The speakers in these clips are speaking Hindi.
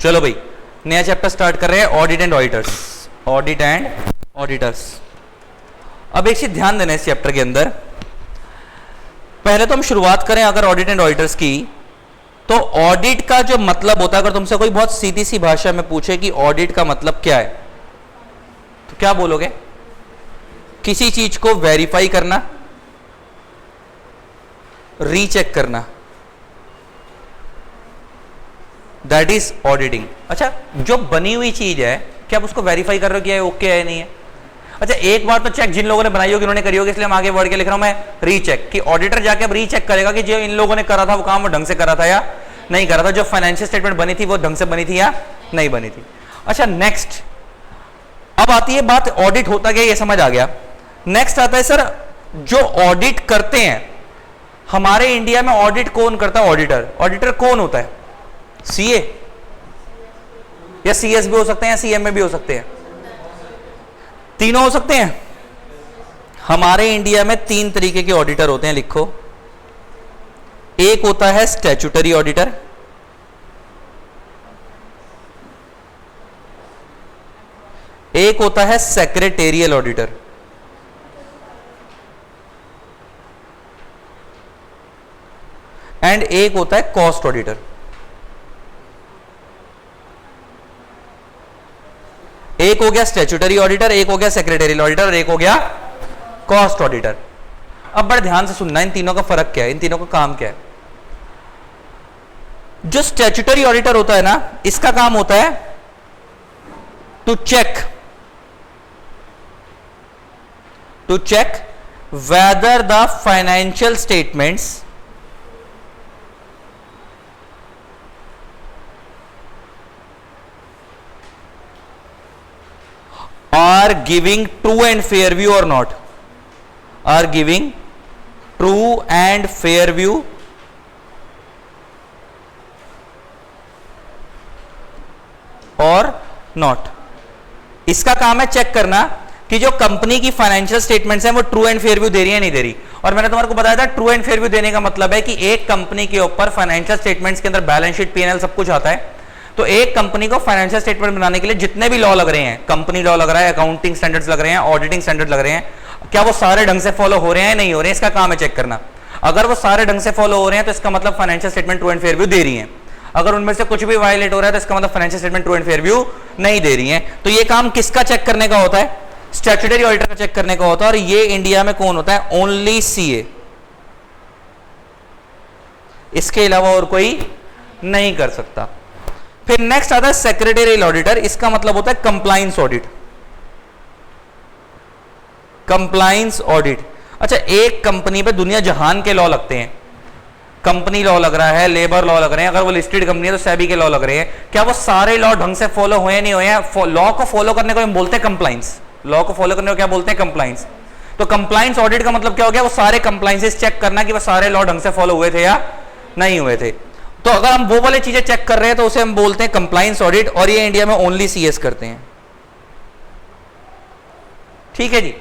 चलो भाई नया चैप्टर स्टार्ट कर रहे हैं, audit and auditors. Audit and auditors. अब एक चीज ध्यान देना इस चैप्टर के अंदर, पहले तो हम शुरुआत करें अगर ऑडिट एंड ऑडिटर्स की, तो ऑडिट का जो मतलब होता है, अगर तुमसे कोई बहुत सीधी सी भाषा में पूछे कि ऑडिट का मतलब क्या है, तो क्या बोलोगे? किसी चीज को वेरीफाई करना, रीचेक करना, दैट इज ऑडिटिंग। अच्छा, जो बनी हुई चीज है क्या आप उसको वेरीफाई कर रहे हो कि ओके है नहीं है? अच्छा, एक बार तो चेक जिन लोगों ने बनाई होगी उन्होंने करी होगी, इसलिए हम आगे वर्ड के लिख रहा हूं मैं रीचेक, कि ऑडिटर जाके अब रीचेक करेगा कि जो इन लोगों ने करा था वो काम वो ढंग से करा था या नहीं करा था, जो फाइनेंशियल स्टेटमेंट बनी थी वो ढंग से बनी थी या नहीं बनी थी। अच्छा, नेक्स्ट अब आती है बात ऑडिट होता क्या, ये समझ आ गया। नेक्स्ट आता है सर, जो ऑडिट करते हैं हमारे इंडिया में, ऑडिट कौन करता है? ऑडिटर। ऑडिटर कौन होता है? सीए या सीएस भी हो सकते हैं या सीएमए भी हो सकते हैं, तीनों हो सकते हैं। हमारे इंडिया में 3 तरीके के ऑडिटर होते हैं, लिखो। एक होता है स्टैट्यूटरी ऑडिटर, एक होता है सेक्रेटेरियल ऑडिटर, एंड एक होता है कॉस्ट ऑडिटर। एक हो गया स्टैट्यूटरी ऑडिटर, एक हो गया सेक्रेटेरियल ऑडिटर और एक हो गया कॉस्ट ऑडिटर। अब बड़े ध्यान से सुनना, इन तीनों का फर्क क्या है, इन तीनों का काम क्या है। जो स्टैट्यूटरी ऑडिटर होता है ना, इसका काम होता है to check whether the financial statements are giving true and fair view or not, are giving true and fair view or not। इसका काम है चेक करना कि जो कंपनी की फाइनेंशियल स्टेटमेंट्स हैं वो ट्रू एंड फेयर व्यू दे रही है नहीं दे रही। और मैंने तुम्हारे को बताया था ट्रू एंड फेयर व्यू देने का मतलब है कि एक कंपनी के ऊपर फाइनेंशियल स्टेटमेंट्स के अंदर बैलेंस शीट, पीएनएल सब कुछ आता है, तो एक कंपनी को फाइनेंशियल स्टेटमेंट बनाने के लिए जितने भी लॉ लग रहे हैं, कंपनी लॉ लग रहा है, अकाउंटिंग स्टैंडर्ड्स लग रहे हैं, ऑडिटिंग स्टैंडर्ड लग रहे हैं, क्या वो सारे ढंग से फॉलो हो रहे हैं नहीं हो रहे हैं, इसका काम है चेक करना। अगर वो सारे ढंग से फॉलो हो रहे हैं तो इसका मतलब financial statement true and fair view दे रही है। अगर उनमें से कुछ भी वायलेट हो रहा है तो इसका मतलब financial statement true and fair view नहीं दे रही है। तो ये काम किसका चेक करने का होता है? स्टैट्यूटरी ऑडिटर का चेक करने का होता है। और ये इंडिया में कौन होता है? Only CA. इसके अलावा और कोई नहीं कर सकता। फिर नेक्स्ट आता है सेक्रेटेरियल ऑडिटर, इसका मतलब होता है कंप्लायंस ऑडिट। Compliance audit. अच्छा, एक कंपनी पे दुनिया जहान के लॉ लगते हैं, कंपनी लॉ लग रहा है, लेबर लॉ लग रहे हैं, अगर वो लिस्टेड कंपनी है तो सेबी के लॉ लग रहे हैं, क्या वो सारे लॉ ढंग से फॉलो हुए नहीं हुए? लॉ को फॉलो करने को हम बोलते हैं कंप्लायंस। लॉ को फॉलो करने को क्या बोलते हैं? कंप्लायंस। तो कंप्लायंस ऑडिट का मतलब क्या हो गया? वो सारे कंप्लायंसेस चेक करना कि वो सारे लॉ ढंग से फॉलो हुए थे या नहीं हुए थे। तो अगर हम वो वाले चीजें चेक कर रहे हैं तो उसे हम बोलते हैं कंप्लायंस ऑडिट, और ये इंडिया में ओनली सीएस करते हैं। ठीक है जी।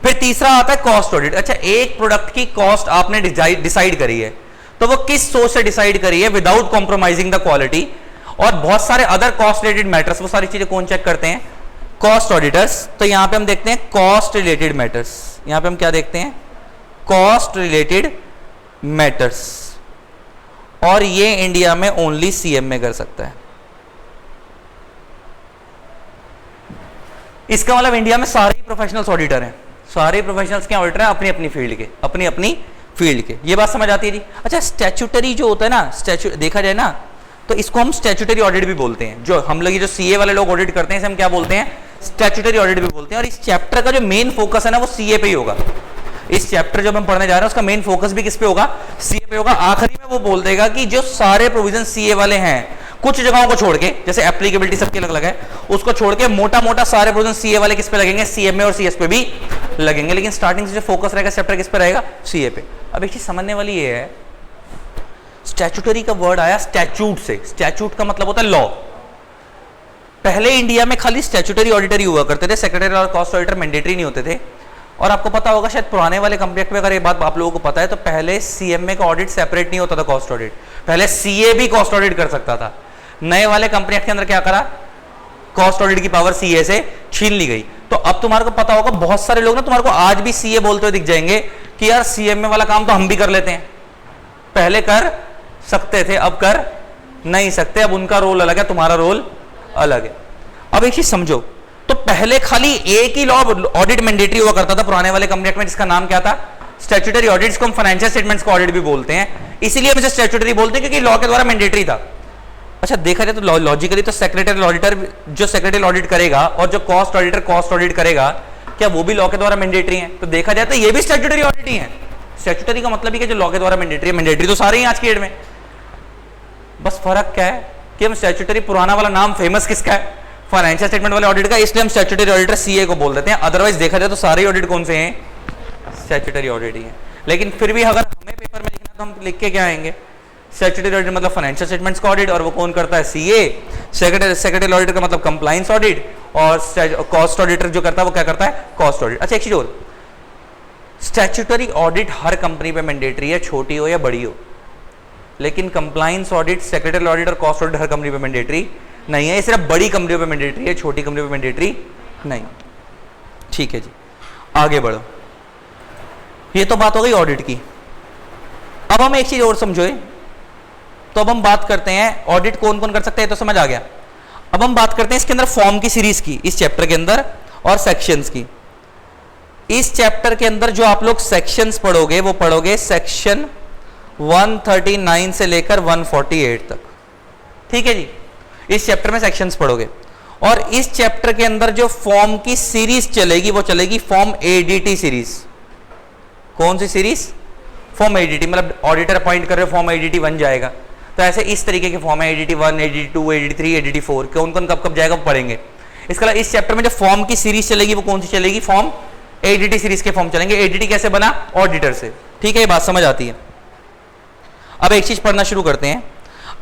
फिर तीसरा आता है कॉस्ट ऑडिट। अच्छा, एक प्रोडक्ट की कॉस्ट आपने डिसाइड करी है, तो वो किस सोर्स से डिसाइड करी है? विदाउट कॉम्प्रोमाइजिंग द क्वालिटी, और बहुत सारे अदर कॉस्ट रिलेटेड मैटर्स, वो सारी चीजें कौन चेक करते हैं? Cost auditors. तो यहां पे हम देखते हैं कॉस्ट रिलेटेड मैटर्स। यहां पे हम क्या देखते हैं? Cost related matters. और ये इंडिया में ओनली सीएम में कर सकता है। इसका मतलब इंडिया में सारे प्रोफेशनल्स ऑडिटर हैं, सारे प्रोफेशनल्स के ऑडिटर हैं अपनी अपनी फील्ड के, अपनी अपनी फील्ड के। ये बात समझ आती है जी। अच्छा, स्टैट्यूटरी जो होता है ना, देखा जाए ना तो इसको हम स्टैट्यूटरी ऑडिट भी बोलते हैं। जो हम लोग जो सीए वाले लोग ऑडिट करते हैं इसे हम क्या बोलते हैं? स्टैट्यूटरी ऑडिट भी बोलते हैं। और इस चैप्टर का जो मेन फोकस है ना वो सीए पे ही होगा। इस चैप्टर जब हम पढ़ने जा रहे हैं उसका मेन फोकस भी किस पे होगा? सीए पे होगा। आखिरी में वो बोल देगा कि जो सारे प्रोविजन सीए वाले हैं, कुछ जगहों को छोड़ के, जैसे एप्लीकेबिलिटी सबकी अलग अलग है, उसको छोड़ के मोटा मोटा सारे प्रोविजन सीए वाले किस पे लगेंगे? सीएमए और सीएस पे भी लगेंगे। लेकिन स्टार्टिंग से जो फोकस रहेगा चैप्टर किस पे रहेगा? सीए पे। अब एक चीज समझने वाली ये है, स्टैट्यूटरी का वर्ड आया स्टैच्यूट से। स्टैच्यूट का मतलब होता है लॉ। पहले इंडिया में खाली स्टैट्यूटरी ऑडिटर ही हुआ करते थे, सेक्रेटरी और कॉस्ट ऑडिटर मैंडेटरी नहीं होते थे। और आपको पता होगा शायद पुराने वाले कंप्लेक्ट में, अगर ये बात आप लोगों को पता है, तो पहले सीएमए का ऑडिट सेपरेट नहीं होता था कॉस्ट ऑडिट, पहले सीए भी कॉस्ट ऑडिट कर सकता था। नए वाले कंपनी एक्ट के अंदर क्या करा, कॉस्ट ऑडिट की पावर सीए से छीन ली गई। तो अब तुम्हारे को पता होगा, बहुत सारे लोग ना तुम्हारे को आज भी सीए बोलते हुए दिख जाएंगे कि यार सीएमए वाला काम तो हम भी कर लेते हैं, पहले कर सकते थे अब कर नहीं सकते, अब उनका रोल अलग है, तुम्हारा रोल अलग है। अब एक चीज समझो, तो पहले खाली एक ही लॉ ऑडिट मैंडेटरी हुआ करता था पुराने वाले कंपनी एक्ट में, जिसका नाम क्या था, स्टैट्यूटरी ऑडिट, जिसको हम फाइनेंशियल स्टेटमेंट्स को ऑडिट भी बोलते हैं, इसीलिए हम इसे स्टैट्यूटरी बोलते हैं क्योंकि लॉ के द्वारा मैंडेटरी था। अच्छा देखा जाए तो लॉजिकली तो सेक्रेटरी ऑडिटर जो सेक्रेटरी ऑडिट करेगा और जो कॉस्ट ऑडिटर कॉस्ट ऑडिट करेगा, क्या वो भी लॉ के द्वारा मैंडेटरी है? तो देखा जाए तो ये भी स्टैट्यूटरी ऑडिट ही है। स्टैट्यूटरी का मतलब ही कि जो लॉ के द्वारा मैंडेटरी है, मैंडेटरी तो सारे ही आज की डेट में, बस फर्क क्या है कि हम स्टैट्यूटरी, पुराना वाला नाम फेमस किसका है, फाइनेंशियल स्टेटमेंट वाले ऑडिट का, इसलिए हम स्टैट्यूटरी ऑडिटर सीए को बोल देते हैं। अदरवाइज देखा जाए तो सारे ऑडिट कौन से हैं, स्टैट्यूटरी ऑडिट ही है। लेकिन फिर भी अगर हमें पेपर में लिखना तो हम लिख के क्या आएंगे, स्टैट्यूटरी ऑडिट मतलब फाइनेंशियल स्टेटमेंट्स का ऑडिट, और वो कौन करता है, सीए। सेक्रेटरी ऑडिटर का मतलब कंप्लायंस ऑडिट, और कॉस्ट ऑडिटर जो करता है वो क्या करता है, कॉस्ट ऑडिट। अच्छा एक चीज और, स्टैट्यूटरी ऑडिट हर कंपनी पे मैंडेटरी है, छोटी हो या बड़ी हो, लेकिन कंप्लायंस ऑडिट, सेक्रेटरी ऑडिट और कॉस्ट ऑडिट हर कंपनी पे मैंडेटरी नहीं है, ये सिर्फ बड़ी कंपनियों पे मैंडेटरी है, छोटी कंपनियों पे मैंडेटरी नहीं। ठीक है जी, आगे बढ़ो। ये तो बात हो गई ऑडिट की। अब हम एक चीज और समझो, तो अब हम बात करते हैं ऑडिट कौन कौन कर सकते हैं, तो समझ आ गया। अब हम बात करते हैं इसके अंदर फॉर्म की सीरीज की, इस चैप्टर के अंदर, और सेक्शंस की। इस चैप्टर के अंदर जो आप लोग सेक्शंस पढ़ोगे वो पढ़ोगे सेक्शन 139 से लेकर 148 तक। ठीक है जी, इस चैप्टर में सेक्शंस पढ़ोगे, और इस चैप्टर के अंदर जो फॉर्म की सीरीज चलेगी वो चलेगी फॉर्म एडीटी सीरीज। कौन सी सीरीज, फॉर्म एडीटी, मतलब ऑडिटर अपॉइंट कर रहे हो फॉर्म एडीटी बन जाएगा। तो ऐसे इस तरीके के फॉर्म है, एडीटी 1, एडीटी 2, एडीटी 3, एडीटी 4, कौन कौन कब कब जाएगा वो पढ़ेंगे। इसके अलावा इस चैप्टर में जो फॉर्म की सीरीज चलेगी वो कौन सी चलेगी, फॉर्म एडीटी सीरीज के फॉर्म चलेंगे। एडीटी कैसे बना, ऑडिटर से। ठीक है, ये बात समझ आती है। अब एक चीज पढ़ना शुरू करते हैं।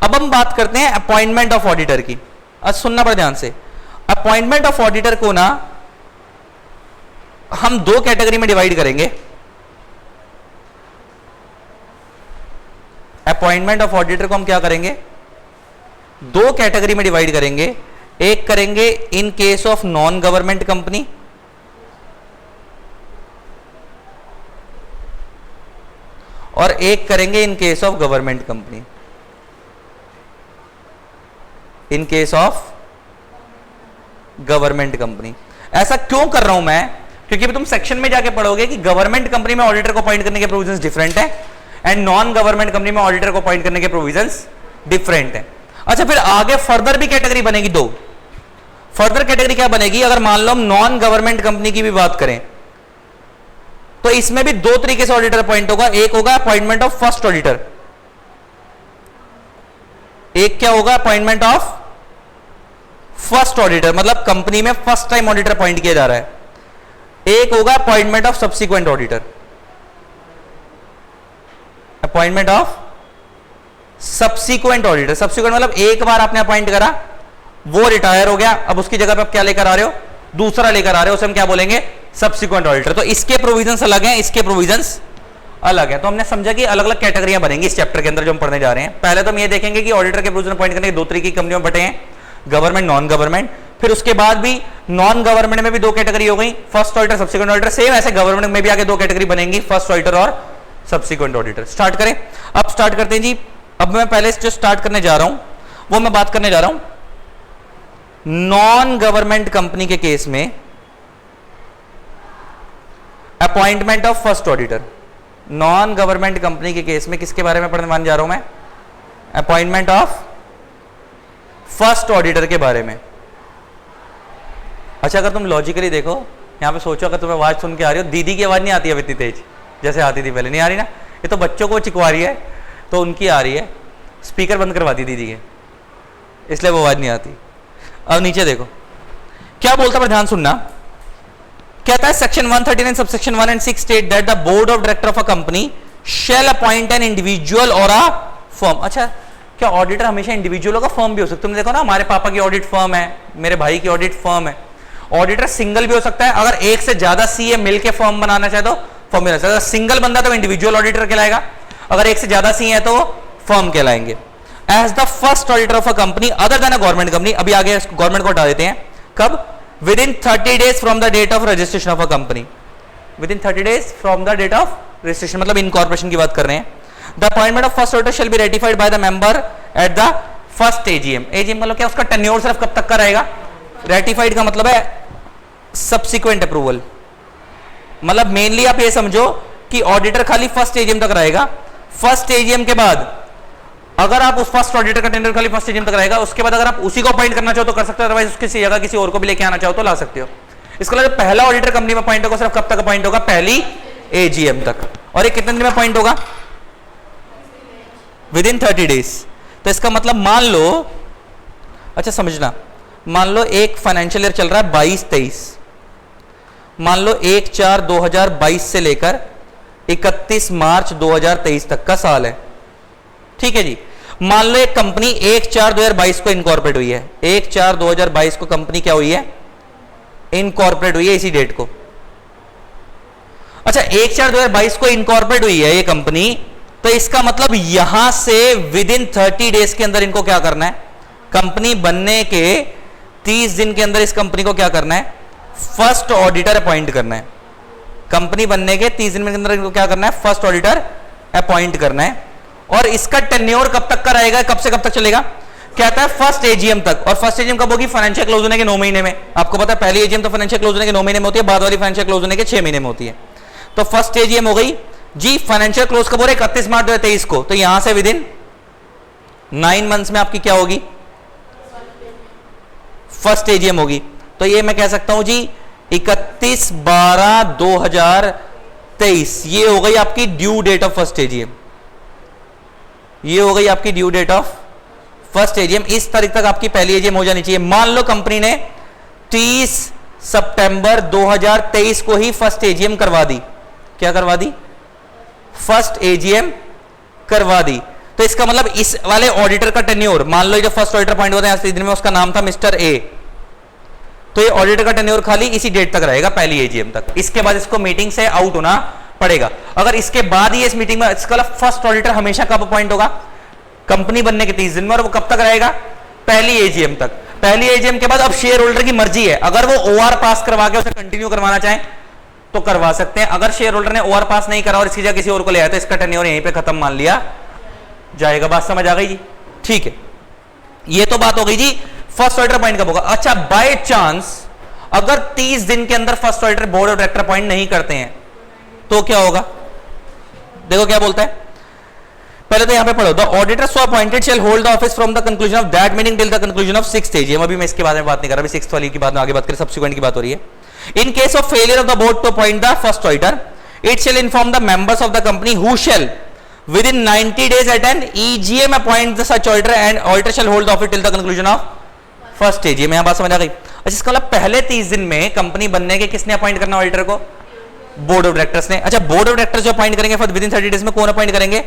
अब हम बात करते हैं अपॉइंटमेंट ऑफ ऑडिटर की। आज सुनना पड़ा ध्यान से, अपॉइंटमेंट ऑफ ऑडिटर को ना हम दो कैटेगरी में डिवाइड करेंगे। अपॉइंटमेंट ऑफ ऑडिटर को हम क्या करेंगे, दो कैटेगरी में डिवाइड करेंगे। एक करेंगे इन case of non government company, और एक करेंगे इन case of government company. In case of government company. ऐसा क्यों कर रहा हूं मैं, क्योंकि तुम सेक्शन में जाके पढ़ोगे कि गवर्नमेंट कंपनी में ऑडिटर को अपॉइंट करने के प्रोविजंस डिफरेंट है, एंड नॉन गवर्नमेंट कंपनी में ऑडिटर को अपॉइंट करने के प्रोविजंस डिफरेंट है। अच्छा, फिर आगे फर्दर भी कैटेगरी बनेगी दो। फर्दर कैटेगरी क्या बनेगी, अगर मान लो हम नॉन गवर्नमेंट कंपनी की भी बात करें तो इसमें भी दो तरीके से ऑडिटर अपॉइंट होगा। एक होगा अपॉइंटमेंट ऑफ फर्स्ट ऑडिटर, एक क्या होगा, अपॉइंटमेंट ऑफ फर्स्ट ऑडिटर, मतलब कंपनी में फर्स्ट टाइम ऑडिटर अपॉइंट किया जा रहा है। एक होगा appointment of subsequent auditor, appointment of subsequent auditor. Subsequent मतलब एक बार आपने अपॉइंट करा, वो रिटायर हो गया, अब उसकी जगह पे आप क्या लेकर आ रहे हो, दूसरा लेकर आ रहे हो, उसे हम क्या बोलेंगे, सब्सिक्वेंट ऑडिटर। तो इसके प्रोविजंस अलग हैं, इसके प्रोविजंस अलग है। तो हमने समझा कि अलग अलग कैटेगरियां बनेंगी इस चैप्टर के अंदर जो हम पढ़ने जा रहे हैं। पहले तो हम ये देखेंगे कि ऑडिटर के प्रोविजन अपॉइंट करने के दो तरीके की कंपनियों में बटे हैं, गवर्नमेंट नॉन गवर्नमेंट। फिर उसके बाद भी नॉन गवर्नमेंट में भी दो कैटेगरी हो गई, first auditor subsequent auditor. Same ऐसे गवर्नमेंट में भी आगे दो कैटेगरी बनेंगी, फर्स्ट ऑडिटर और सब्सिक्वेंट ऑडिटर। स्टार्ट करें, अब स्टार्ट करते हैं जी। अब मैं पहले जो स्टार्ट करने जा रहा हूं वो मैं बात करने जा रहा हूं नॉन गवर्नमेंट कंपनी के केस में appointment of first auditor. Non government company के केस में किसके बारे में पढ़ने जा रहा हूं मैं, अपॉइंटमेंट ऑफ फर्स्ट ऑडिटर के बारे में। अच्छा, अगर तुम लॉजिकली देखो, यहां पे सोचो, अगर तुम्हें आवाज सुन के आ रही हो, दीदी की आवाज नहीं आती है इतनी तेज जैसे आती थी पहले, नहीं आ रही ना, ये तो बच्चों को चिकवा रही है तो उनकी आ रही है, स्पीकर बंद करवा दी दीदी के, इसलिए वो आवाज नहीं आती। अब नीचे देखो क्या बोलता है, ध्यान सुनना। कहता है section 139 subsection 1 and 6 state that the board of director of a company shall appoint an individual और अ फर्म। अच्छा, क्या ऑडिटर हमेशा इंडिविजुअल होगा, फर्म भी हो सकता है? तुमने देखो ना, हमारे पापा की ऑडिट फर्म है, मेरे भाई की ऑडिट फर्म है। ऑडिटर सिंगल भी हो सकता है, अगर एक से ज्यादा सीए मिलकर फर्म बनाना चाहे तो फर्म बना सकता है। सिंगल बंदा तो इंडिविजुअल ऑडिटर कहलाएगा, अगर एक से ज्यादा सीए है तो फर्म कहलाएंगे। As the first auditor of a company other than a government company. अभी आगे गवर्नमेंट को हटा देते हैं। कब? Within 30 days from the date of registration of a company. Within 30 days from the date of registration, मतलब इनकॉर्पोरेशन की बात कर रहे हैं। The appointment of first auditor shall be ratified by the member at the first AGM. AGM मतलब क्या? उसका टेन्योर सिर्फ कब तक का रहेगा? रेटिफाइड का मतलब है सब्सिक्वेंट अप्रूवल। मतलब मेनली आप ये समझो कि ऑडिटर खाली फर्स्ट एजीएम तक रहेगा। फर्स्ट एजीएम के बाद अगर आप उस फर्स्ट ऑडिटर का टेंडर खाली फर्स्ट एजीएम तक रहेगा, उसके बाद अगर आप उसी को अपॉइंट करना चाहो तो कर सकते हो, अदरवाइज उसकी जगह किसी और को भी लेके आना चाहो तो ला सकते हो। इसके अलावा पहला ऑडिटर कंपनी में अपॉइंट होगा, सिर्फ कब तक अपॉइंट होगा? पहली एजीएम तक। और ये कितने दिन में अपॉइंट होगा? With in 30 days. तो इसका मतलब मान लो, अच्छा समझना, मान लो एक फाइनेंशियल ईयर चल रहा है 22-23, मान लो 1/4/2022 से लेकर 31 मार्च 2023 तक का साल है, ठीक है जी। मान लो एक कंपनी 1/4/2022 को इनकॉर्पोरेट हुई है, 1/4/2022 को कंपनी क्या हुई है? इनकॉर्पोरेट हुई है इसी डेट को। अच्छा 1/4/2022 को इनकॉर्पोरेट हुई है ये कंपनी, तो इसका मतलब यहां से विद इन 30 डेज के अंदर इनको क्या करना है? कंपनी बनने के 30 दिन के अंदर इस कंपनी को क्या करना है? फर्स्ट ऑडिटर अपॉइंट करना है। कंपनी बनने के 30 दिन के अंदर इनको क्या करना है? फर्स्ट ऑडिटर अपॉइंट करना है। और इसका टेन्योर कब तक का रहेगा? कब से कब तक चलेगा? कहता है फर्स्ट एजीएम तक। और फर्स्ट एजीएम कब होगी? फाइनेंशियल क्लोज होने के 9 महीने में। आपको पता है पहली एजीएम तो फाइनेंशियल क्लोज होने के 9 महीने में होती है, बाद वाली फाइनेंशियल क्लोज होने के 6 महीने में होती है। तो फर्स्ट एजीएम हो गई जी। फाइनेंशियल क्लोज कब हो रहा है? 31 मार्च 2023 को। तो यहां से विद इन 9 मंथ्स में आपकी क्या होगी? फर्स्ट एजीएम होगी। तो ये मैं कह सकता हूं जी 31/12/2023 ये हो गई आपकी due date of first AGM. ये हो गई आपकी due date of first AGM. इस तारीख तक आपकी पहली एजीएम हो जानी चाहिए। मान लो कंपनी ने 30 सितंबर 2023 को ही फर्स्ट एजीएम करवा दी। क्या करवा दी? फर्स्ट एजीएम करवा दी। तो इसका मतलब इस वाले ऑडिटर का टेन्योर, मान लो जो फर्स्ट ऑडिटर पॉइंट होता है आज दिन में, उसका नाम था मिस्टर ए, तो ये ऑडिटर का टेन्योर खाली इसी डेट तक रहेगा, पहली एजीएम तक। इसके बाद इसको मीटिंग से आउट होना पड़ेगा। अगर इसके बाद ही इस मीटिंग में, इसका फर्स्ट ऑडिटर हमेशा कब अपॉइंट होगा? कंपनी बनने के 30 दिन में। और वो कब तक रहेगा? पहली एजीएम तक। पहली एजीएम के बाद अब शेयर होल्डर की मर्जी है, अगर वो ओआर पास करवा के उसे कंटिन्यू करवाना चाहे तो करवा सकते हैं। अगर शेयर होल्डर ने ओआर पास नहीं करा और इसकी जगह किसी और को ले आया तो इसका टेन्योर यहीं पे खत्म मान लिया जाएगा। बात समझ आ गई जी? ठीक है, ये तो बात हो गई जी फर्स्ट ऑडिटर अपॉइंट कब होगा। अच्छा बाय चांस अगर 30 दिन के अंदर first auditor board of director appoint नहीं करते हैं तो क्या होगा? देखो क्या बोलता है, पहले तो यहां पे पढ़ो। The auditor so appointed shall hold the office from the conclusion of that meeting till the conclusion of 6th AGM. अभी मैं इसके बारे में बात नहीं कर रहा, अभी 6th वाली की बात में आगे बात करें, सब्सिक्वेंट की बात हो रही है। In case of failure of the board to appoint the first auditor, it shall inform the members of the company who shall within 90 days attend EGM appoint the such auditor and auditor shall hold the office till the conclusion of first AGM। यहां बात समझ आ गई? अच्छा इसका मतलब पहले 30 दिन में कंपनी बनने के किसने अपॉइंट करना ऑडिटर को? बोर्ड ऑफ डायरेक्टर्स ने। अच्छा बोर्ड ऑफ डायरेक्टर्स जो अपॉइंट करेंगे विद इन 30 डेज में, कौन अपॉइंट करेंगे?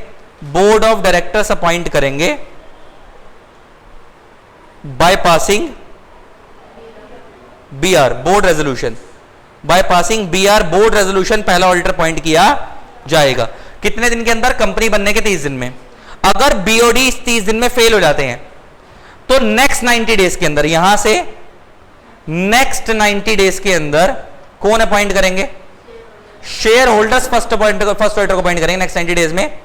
बोर्ड ऑफ डायरेक्टर्स अपॉइंट करेंगे by passing BR board resolution. By passing BR board resolution पहला ऑडिटर अपॉइंट किया जाएगा। कितने दिन के अंदर? कंपनी बनने के 30 दिन में। अगर BOD इस 30 दिन में फेल हो जाते हैं तो नेक्स्ट 90 डेज के अंदर, यहां से नेक्स्ट 90 डेज के अंदर कौन अपॉइंट करेंगे? शेयर होल्डर्स फर्स्ट ऑडिटर को अपॉइंट करेंगे। नेक्स्ट 90 डेज में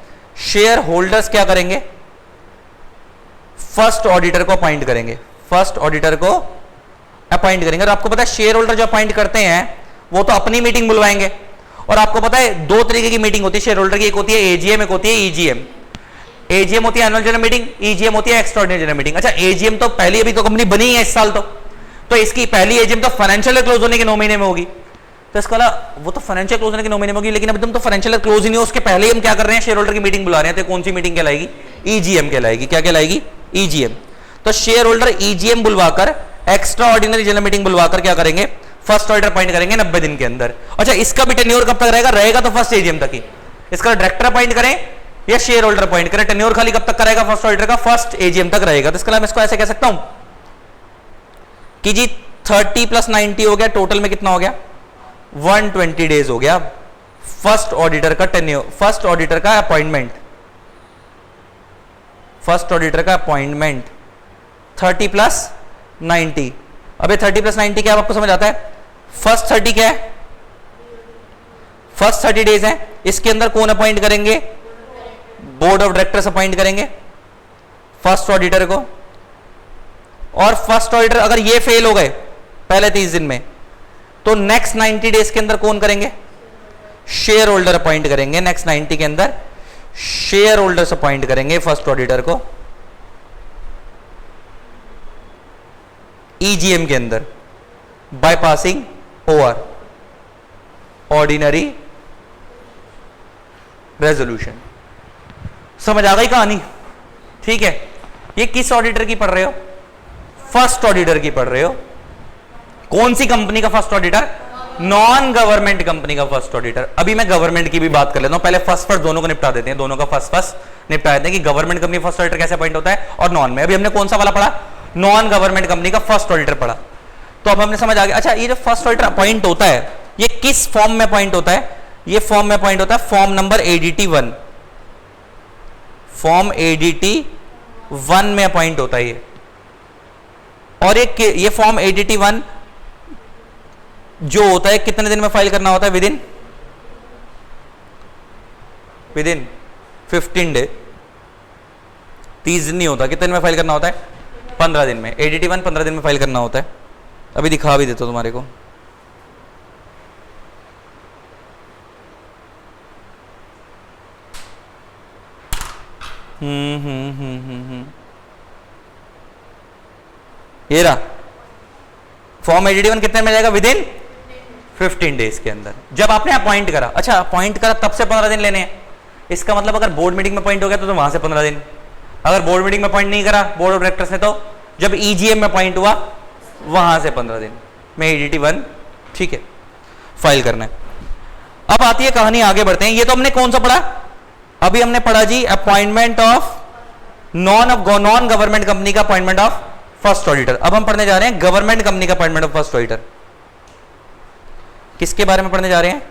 शेयर होल्डर्स क्या करेंगे? फर्स्ट ऑडिटर को अपॉइंट करेंगे। फर्स्ट ऑडिटर को अपॉइंट करेंगे। और आपको पता है शेयर होल्डर जो अपॉइंट करते हैं वो तो अपनी मीटिंग बुलवाएंगे। और आपको पता है 2 तरीके की मीटिंग होती है शेयर होल्डर की, एक होती है एजीएम, एक होती है ईजीएम। एजीएम होती है एनुअल जनरल मीटिंग, ईजीएम होती है एक्स्ट्राऑर्डिनरी जनरल मीटिंग। अच्छा एजीएम तो पहली, अभी तो कंपनी बनी है इस साल, तो इसकी पहली एजीएम तो फाइनेंशियल क्लोज होने के 9 महीने में होगी। तो इसका वो तो फाइनेंशियल क्लोज होने के 9 महीने में होगी, लेकिन अभी तुम तो फाइनेंशियल क्लोज ही नहीं हो, उसके पहले हम क्या कर रहे हैं? शेयर होल्डर की मीटिंग बुला रहे हैं। तो कौन सी मीटिंग कहलाएगी? ईजीएम कहलाएगी। क्या कहलाएगी? ईजीएम। तो शेयर होल्डर ईजीएम बुलवाकर, एक्स्ट्रा ऑर्डिनरी जनरल मीटिंग बुलवाकर क्या करेंगे? फर्स्ट ऑडिटर अपॉइंट करेंगे 90 दिन के अंदर। अच्छा इसका भी टेन्योर कब तक रहेगा? रहेगा तो फर्स्ट एजीएम तक ही। इसका डायरेक्टर अपॉइंट करें या शेयर होल्डर अपॉइंट करें, टेन्योर खाली कब तक करेगा? फर्स्ट ऑडिटर का फर्स्ट एजीएम तक रहेगा। तो इसका मैं इसको ऐसे कह सकता हूं कि जी 30 + 90 हो गया, टोटल में कितना हो गया? 120 डेज हो गया फर्स्ट ऑडिटर का टेन्योर, फर्स्ट ऑडिटर का अपॉइंटमेंट। फर्स्ट ऑडिटर का अपॉइंटमेंट 30 प्लस 90। अबे 30 प्लस 90 क्या आपको समझ आता है? फर्स्ट 30 क्या है? फर्स्ट 30 डेज है। इसके अंदर कौन अपॉइंट करेंगे? बोर्ड ऑफ डायरेक्टर्स अपॉइंट करेंगे फर्स्ट ऑडिटर को। और फर्स्ट ऑडिटर अगर ये फेल हो गए पहले 30 दिन में, तो नेक्स्ट 90 डेज के अंदर कौन करेंगे? शेयर होल्डर अपॉइंट करेंगे। नेक्स्ट 90 के अंदर शेयर होल्डर्स अपॉइंट करेंगे फर्स्ट ऑडिटर को ईजीएम के अंदर, बाईपासिंग ओवर ऑर्डिनरी रेजोल्यूशन। समझ आ गई कहानी? ठीक है। ये किस ऑडिटर की पढ़ रहे हो? फर्स्ट ऑडिटर की पढ़ रहे हो। कौन सी कंपनी का first auditor? Non government company का फर्स्ट ऑडिटर। अभी मैं गवर्नमेंट की भी बात कर लेता हूं, पहले फर्स्ट दोनों को निपटा देते हैं, दोनों का फर्स्ट निपटा देते हैं कि गवर्नमेंट कंपनी फर्स्ट ऑडिटर कैसे अपॉइंट होता है और नॉन में। अभी हमने कौन सा वाला पढ़ा? नॉन गवर्नमेंट कंपनी का फर्स्ट ऑडिटर पढ़ा। तो अब हमने समझ आ गया। अच्छा, ये जो फर्स्ट ऑडिटर अपॉइंट होता है ये किस फॉर्म में अपॉइंट होता है? ये फॉर्म में अपॉइंट होता है form number ADT 1। Form ADT 1 में अपॉइंट होता है ये। और ये फॉर्म ADT 1 जो होता है कितने दिन में फाइल करना होता है? Within 15 day. 30 दिन नहीं होता। कितने दिन में फाइल करना होता है? 15 दिन में। ADT 1 15 दिन में फाइल करना होता है। अभी दिखा भी देता हूं तुम्हारे को। ये रहा फॉर्म ADT 1 कितने में जाएगा? विदिन 15 डेज के अंदर, जब आपने अपॉइंट करा। अच्छा, अपॉइंट करा तब से 15 दिन लेने हैं। इसका मतलब अगर बोर्ड मीटिंग में अपॉइंट हो गया तो वहां से 15 दिन। अगर बोर्ड मीटिंग में अपॉइंट नहीं करा बोर्ड ऑफ डायरेक्टर्स ने, तो जब EGM में अपॉइंट हुआ वहां से 15 दिन में ADT 1, ठीक है, फाइल करना है। अब आती है कहानी, आगे बढ़ते हैं। ये तो हमने कौन सा पढ़ा? अभी हमने पढ़ा जी appointment of non government company का अपॉइंटमेंट ऑफ फर्स्ट ऑडिटर। अब हम पढ़ने जा रहे हैं गवर्नमेंट कंपनी का अपॉइंटमेंट ऑफ फर्स्ट ऑडिटर। किसके बारे में पढ़ने जा रहे हैं?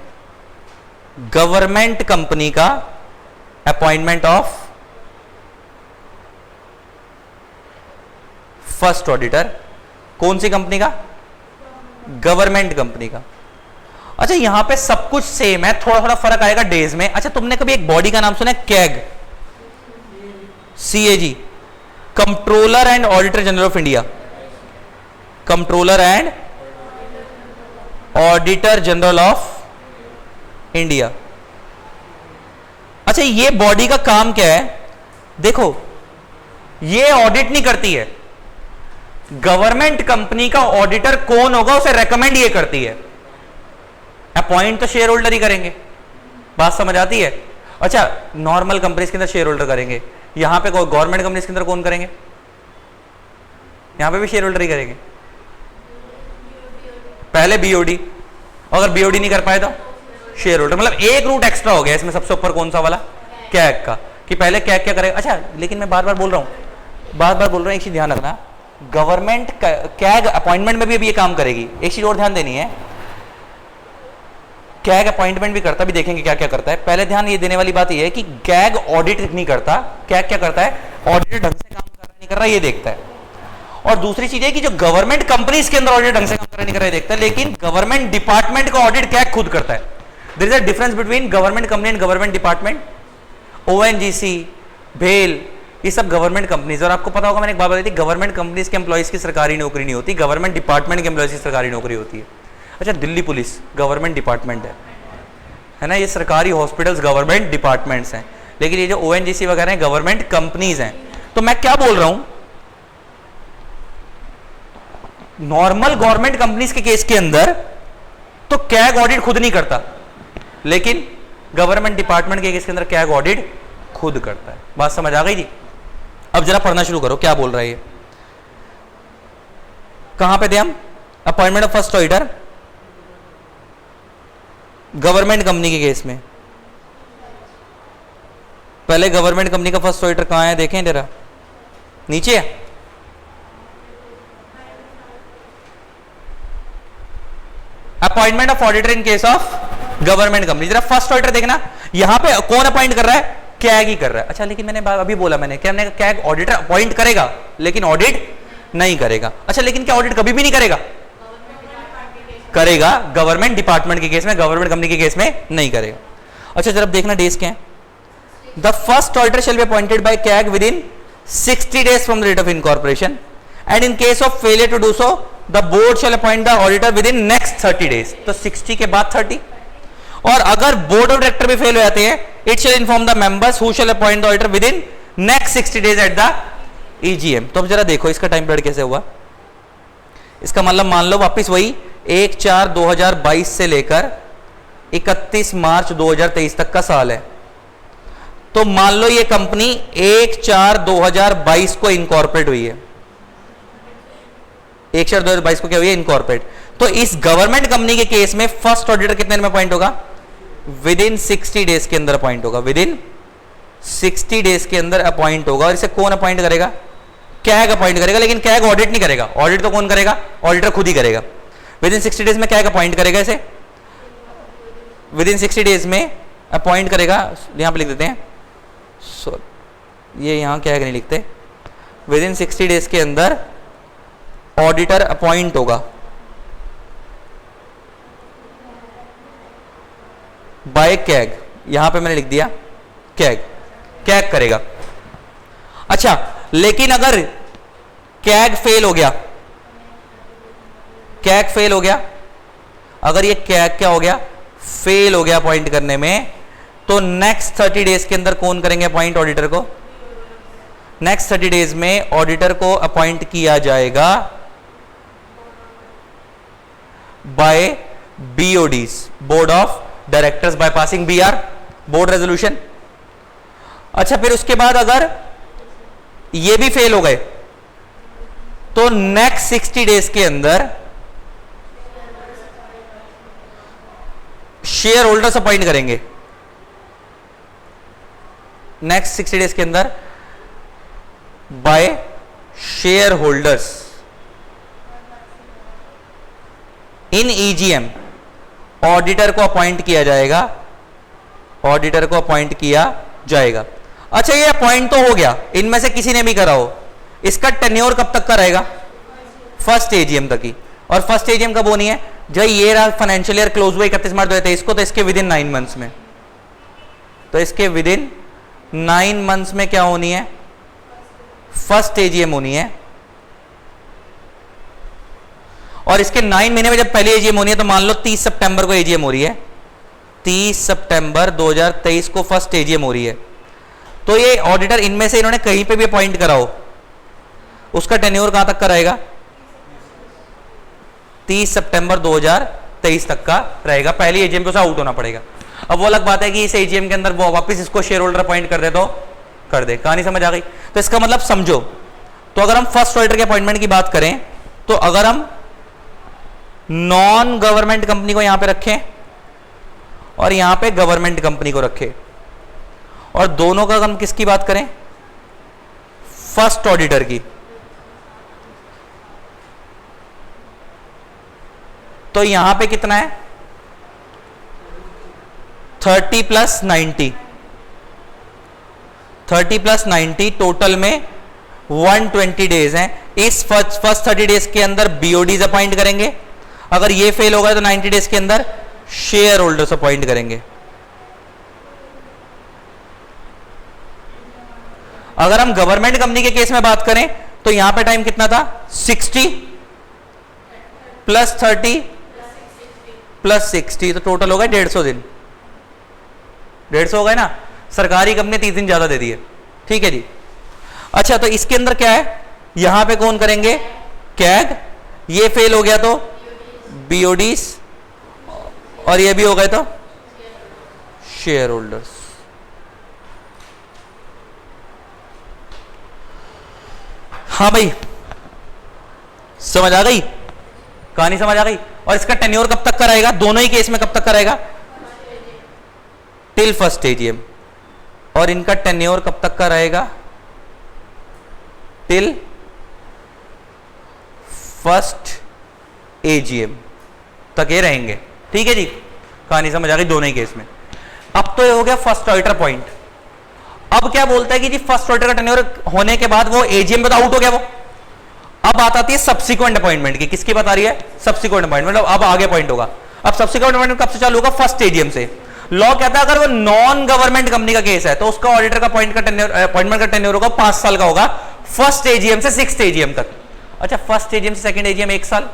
गवर्नमेंट कंपनी का अपॉइंटमेंट ऑफ फर्स्ट ऑडिटर। कौन सी कंपनी का? गवर्नमेंट कंपनी का। अच्छा, यहां पे सब कुछ सेम है, थोड़ा थोड़ा फर्क आएगा डेज में। अच्छा, तुमने कभी एक बॉडी का नाम सुना है? CAG, CAG, controller and auditor general of India. Controller and auditor general of India. अच्छा, ये बॉडी का काम क्या है? देखो, ये ऑडिट नहीं करती है। गवर्नमेंट कंपनी का ऑडिटर कौन होगा उसे रेकमेंड ये करती है। अपॉइंट तो शेयर होल्डर ही करेंगे। बात समझ आती है? अच्छा, नॉर्मल कंपनीज के अंदर शेयर होल्डर करेंगे, यहां पे गवर्नमेंट कंपनीज के अंदर कौन करेंगे? यहां पे भी शेयर होल्डर ही करेंगे। पहले BOD, अगर BOD नहीं कर पाए तो शेयर होल्डर। मतलब एक रूट एक्स्ट्रा हो गया इसमें। सबसे ऊपर कौन सा वाला? कैग का, कि पहले कैग क्या करेगा। अच्छा, लेकिन मैं बार बार बोल रहा हूं, एक चीज ध्यान रखना, गवर्नमेंट कैग अपॉइंटमेंट में भी अभी ये काम करेगी। एक चीज और ध्यान देनी है, कैग अपॉइंटमेंट भी करता, भी देखेंगे क्या क्या करता है। पहले ध्यान ये देने वाली बात ये है कि कैग ऑडिट नहीं करता। कैग क्या करता है? ऑडिट ढंग से काम कर रहा नहीं कर रहा ये देखता है। और दूसरी चीज है कि जो गवर्नमेंट कंपनीज के अंदर ऑडिट ढंग से काम कर रहा नहीं कर रहा ये देखता है, लेकिन गवर्नमेंट डिपार्टमेंट का ऑडिट कैग खुद करता है। There is a difference between government company and government department. ONGC, भेल, ये सब गवर्नमेंट कंपनीज। और आपको पता होगा, मैंने एक बात बताई थी, गवर्नमेंट कंपनीज के एम्प्लॉइज की सरकारी नौकरी नहीं होती, गवर्नमेंट डिपार्टमेंट के एम्प्लॉइज की सरकारी नौकरी होती है। अच्छा, दिल्ली पुलिस गवर्नमेंट डिपार्टमेंट है ना, ये सरकारी हॉस्पिटल्स गवर्नमेंट डिपार्टमेंट्स हैं, लेकिन ये जो ONGC वगैरह हैं गवर्नमेंट कंपनीज हैं। तो मैं क्या बोल रहा हूं, नॉर्मल गवर्नमेंट कंपनीज के केस के अंदर तो कैग ऑडिट खुद नहीं करता, लेकिन गवर्नमेंट डिपार्टमेंट के केस के अंदर कैग ऑडिट खुद करता है। बात समझ आ गई जी? अब जरा पढ़ना शुरू करो, क्या बोल रहा है ये। कहां पे थे हम? Appointment of first auditor government company के केस में। पहले गवर्नमेंट कंपनी का फर्स्ट ऑडिटर कहां है देखें जरा, नीचे है। Appointment of auditor in case of government company. जरा फर्स्ट ऑडिटर देखना, यहां पे कौन अपॉइंट कर रहा है? कैग ही कर रहा है। अच्छा लेकिन मैंने अभी बोला मैंने क्या, हमने कैग ऑडिटर अपॉइंट करेगा लेकिन ऑडिट नहीं करेगा। अच्छा लेकिन क्या ऑडिट कभी भी नहीं करेगा? करेगा गवर्नमेंट डिपार्टमेंट के केस में, गवर्नमेंट कंपनी के केस में नहीं करेगा। अच्छा जरा देखना डेज क्या है। The first auditor shall be appointed by CAG within 60 days from the date of incorporation and in case of failure to do so the board shall appoint the auditor within next 30 days। तो 60 के बाद 30। और अगर बोर्ड ऑफ डायरेक्टर भी फेल हो जाते हैं, it shall inform the members who shall appoint the auditor within next 60 days at the EGM. तो अब जरा देखो इसका टाइम पीरियड कैसे हुआ। इसका मतलब मान लो वापस वही 1/4/2022 से लेकर 31 मार्च 2023 तक का साल है। तो मान लो ये कंपनी 1/4/2022 को इनकॉर्पोरेट हुई है, 1/4/2022 को क्या हुई है? इनकॉर्पोरेट। तो इस गवर्नमेंट कंपनी के केस में फर्स्ट ऑडिटर कितने दिन में अपॉइंट होगा? विद इन 60 days के अंदर अपॉइंट होगा, विद इन 60 days के अंदर अपॉइंट होगा। और इसे कौन अपॉइंट करेगा? कैग अपॉइंट करेगा। लेकिन कैग ऑडिट नहीं करेगा, ऑडिट तो कौन करेगा? ऑडिटर खुद ही करेगा। विद इन 60 days में कैग अपॉइंट करेगा इसे, विद इन 60 days में अपॉइंट करेगा। यहां पे लिख देते हैं, ये यहां कैग नहीं लिखते। विद इन 60 days के अंदर ऑडिटर अपॉइंट होगा बाय कैग। यहां पे मैंने लिख दिया कैग, कैग करेगा। अच्छा लेकिन अगर कैग फेल हो गया, कैग फेल हो गया, अगर ये कैग क्या हो गया? फेल हो गया अपॉइंट करने में, तो नेक्स्ट 30 days के अंदर कौन करेंगे अपॉइंट ऑडिटर को? नेक्स्ट 30 days में ऑडिटर को अपॉइंट किया जाएगा by BODs, board of directors, by passing BR, board resolution. अच्छा फिर उसके बाद अगर ये भी फेल हो गए तो नेक्स्ट 60 days के अंदर शेयर होल्डर्स अपॉइंट करेंगे। नेक्स्ट 60 days के अंदर by shareholders in EGM auditor को अपॉइंट किया जाएगा, ऑडिटर को अपॉइंट किया जाएगा। अच्छा ये अपॉइंट तो हो गया, इनमें से किसी ने भी करा हो, इसका टेन्योर कब तक का रहेगा? फर्स्ट एजीएम तक ही। और फर्स्ट एजीएम कब होनी है? जब ये रहा फाइनेंशियल ईयर क्लोज हुआ 31 मार्च 2023 को, तो इसके विद इन 9 months में, तो इसके विद इन 9 months में क्या होनी है? फर्स्ट एजीएम होनी है। और इसके 9 महीने में जब पहली एजीएम होनी है तो मान लो 30 सितंबर को एजीएम हो रही है, 30 सितंबर 2023 को फर्स्ट एजीएम हो रही है। तो ये ऑडिटर इनमें से इन्होंने कहीं पे भी अपॉइंट करा हो, उसका टेन्योर कहां तक का रहेगा? 30 सितंबर 2023 तक का रहेगा। पहली एजीएम पे उसे आउट होना पड़ेगा। अब वो अलग बात है कि इस एजीएम के अंदर वो वापस इसको शेयर होल्डर अपॉइंट कर दे तो कर दे। कहानी समझ आ गई? तो इसका मतलब समझो, तो अगर हम फर्स्ट ऑडिटर के अपॉइंटमेंट की बात करें तो अगर हम नॉन गवर्नमेंट कंपनी को यहां पे रखें और यहां पे गवर्नमेंट कंपनी को रखें, और दोनों का हम किसकी बात करें? फर्स्ट ऑडिटर की, तो यहां पे कितना है? 30 + 90, 30 + 90 टोटल में 120 days हैं। इस फर्स्ट 30 days के अंदर बीओडीज अपॉइंट करेंगे, अगर ये फेल हो गया तो 90 days के अंदर शेयर होल्डर्स अपॉइंट करेंगे। अगर हम गवर्नमेंट कंपनी के केस में बात करें तो यहां पे टाइम कितना था? 60 + 30 + 60, तो टोटल हो गया 150 दिन। 150 हो गए ना। सरकारी कंपनी 30 दिन ज्यादा दे दी है, ठीक है जी। अच्छा तो इसके अंदर क्या है? यहां पे कौन करेंगे? कैग। ये फेल हो गया तो बीओडीज, और ये भी हो गए तो शेयर होल्डर्स। हाँ भाई समझ आ गई? कहानी समझ आ गई? और इसका टेन्योर कब तक का रहेगा? दोनों ही केस में कब तक का रहेगा? Till first AGM. और इनका टेन्योर कब तक का रहेगा? टिल फर्स्ट एजीएम तक ये रहेंगे, ठीक है जी। कहानी समझ आ गई दोनों ही केस में। अब तो ये हो गया फर्स्ट ऑडिटर पॉइंट। अब क्या बोलता है कि जी फर्स्ट ऑडिटर का टेन्योर होने के बाद वो एजीएम पे तो आउट हो गया वो। अब बात आती है सब्सिक्वेंट अपॉइंटमेंट की। किसकी बात आ रही है? Subsequent appointment. अब आगे पॉइंट होगा। अब सब्सिक्वेंट अपॉइंटमेंट कब से चालू होगा? फर्स्ट एजीएम से। लॉ कहता है अगर वो नॉन गवर्नमेंट कंपनी का केस है तो उसका ऑडिटर का अपॉइंटमेंट का टेन्योर होगा 5 साल का होगा, फर्स्ट एजीएम से 6th एजीएम तक। अच्छा, फर्स्ट एजीएम से सेकंड एजीएम 1 साल,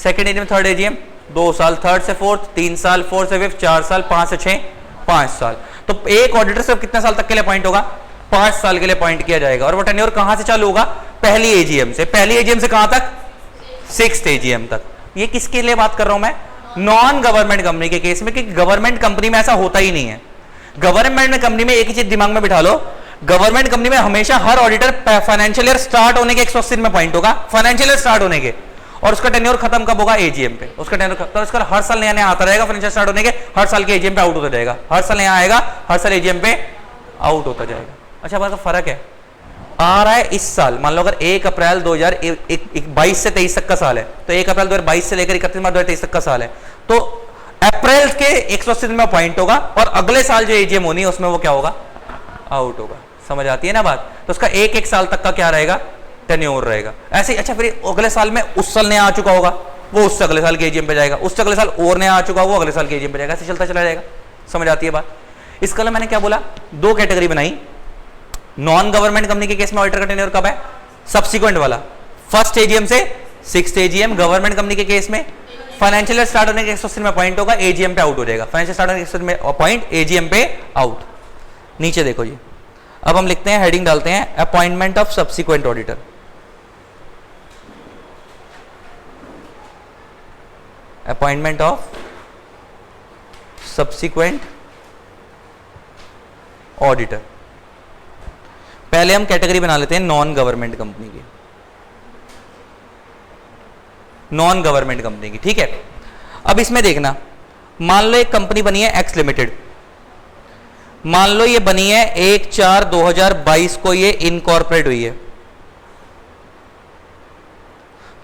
सेकंड एजीएम थर्ड एजीएम 2 साल, थर्ड से फोर्थ 3 साल, फोर्थ से फिफ्थ 4 साल, 5 से 6 5 साल। तो एक ऑडिटर सिर्फ कितने साल तक के लिए अपॉइंट होगा? 5 साल के लिए अपॉइंट किया जाएगा। और वो टेन्योर कहां से चालू होगा? पहली एजीएम से। पहली एजीएम से कहां तक? 6th एजीएम तक। ये किसके लिए बात कर रहा हूं मैं? नॉन गवर्नमेंट कंपनी के केस में, कि गवर्नमेंट कंपनी में ऐसा होता ही नहीं है। गवर्नमेंट कंपनी में एक ही चीज दिमाग में बिठा लो, गवर्नमेंट कंपनी में हमेशा हर ऑडिटर फाइनेंशियल ईयर स्टार्ट होने के 180 में पॉइंट होगा, फाइनेंशियल ईयर स्टार्ट होने के, और उसका टेन्योर खत्म कब होगा? एजीएम पे। उसका टेन्योर तो उसका हर साल नया नया आता रहेगा, फाइनेंशियल स्टार्ट होने के हर साल के एजीएम पे आउट होता जाएगा, हर साल नया आएगा, हर साल एजीएम पे आउट होता जाएगा। अच्छा, बात का फर्क है आ रहा है इस साल। मान लो अगर 1 अप्रैल 2022 से 23 तक का साल है, तो 1 अप्रैल 2022 से लेकर 31 मार्च 2023 तक का साल है, तो अप्रैल के 180 दिन में पॉइंट होगा, और अगले साल जो एजीएम होनी है उसमें वो क्या होगा? आउट होगा। समझ आती है ना बात? तो उसका एक साल तक का क्या रहेगा? टेन्योर रहेगा। ऐसे ही अच्छा, फिर अगले साल में उस साल नया आ चुका होगा, वो उससे अगले साल के एजीएम पे जाएगा, उससे अगले साल और नया आ चुका वो अगले साल के एजीएम पे जाएगा, ऐसे चलता चला जाएगा। समझ आती है बात? इसका मैंने क्या बोला? 2 कैटेगरी बनाई। नॉन गवर्नमेंट कंपनी के केस में ऑडिटर का टेन्योर कब है? सब्सिक्वेंट वाला, फर्स्ट एजीएम से 6th एजीएम। गवर्नमेंट कंपनी के केस में फाइनेंशियल ईयर स्टार्ट होने के 180 में पॉइंट होगा, एजीएम पे आउट हो जाएगा। फाइनेंशियल स्टार्ट होने के 180 में पॉइंट, एजीएम पे आउट। नीचे देखो जी, अब हम लिखते हैं, हेडिंग डालते हैं, appointment of subsequent auditor. Appointment of subsequent auditor. पहले हम कैटेगरी बना लेते हैं नॉन गवर्नमेंट कंपनी की, नॉन गवर्नमेंट कंपनी की, ठीक है। अब इसमें देखना, मान लो एक कंपनी बनी है एक्स लिमिटेड, मान लो ये बनी है 1/4/2022 को ये इनकॉर्पोरेट हुई है,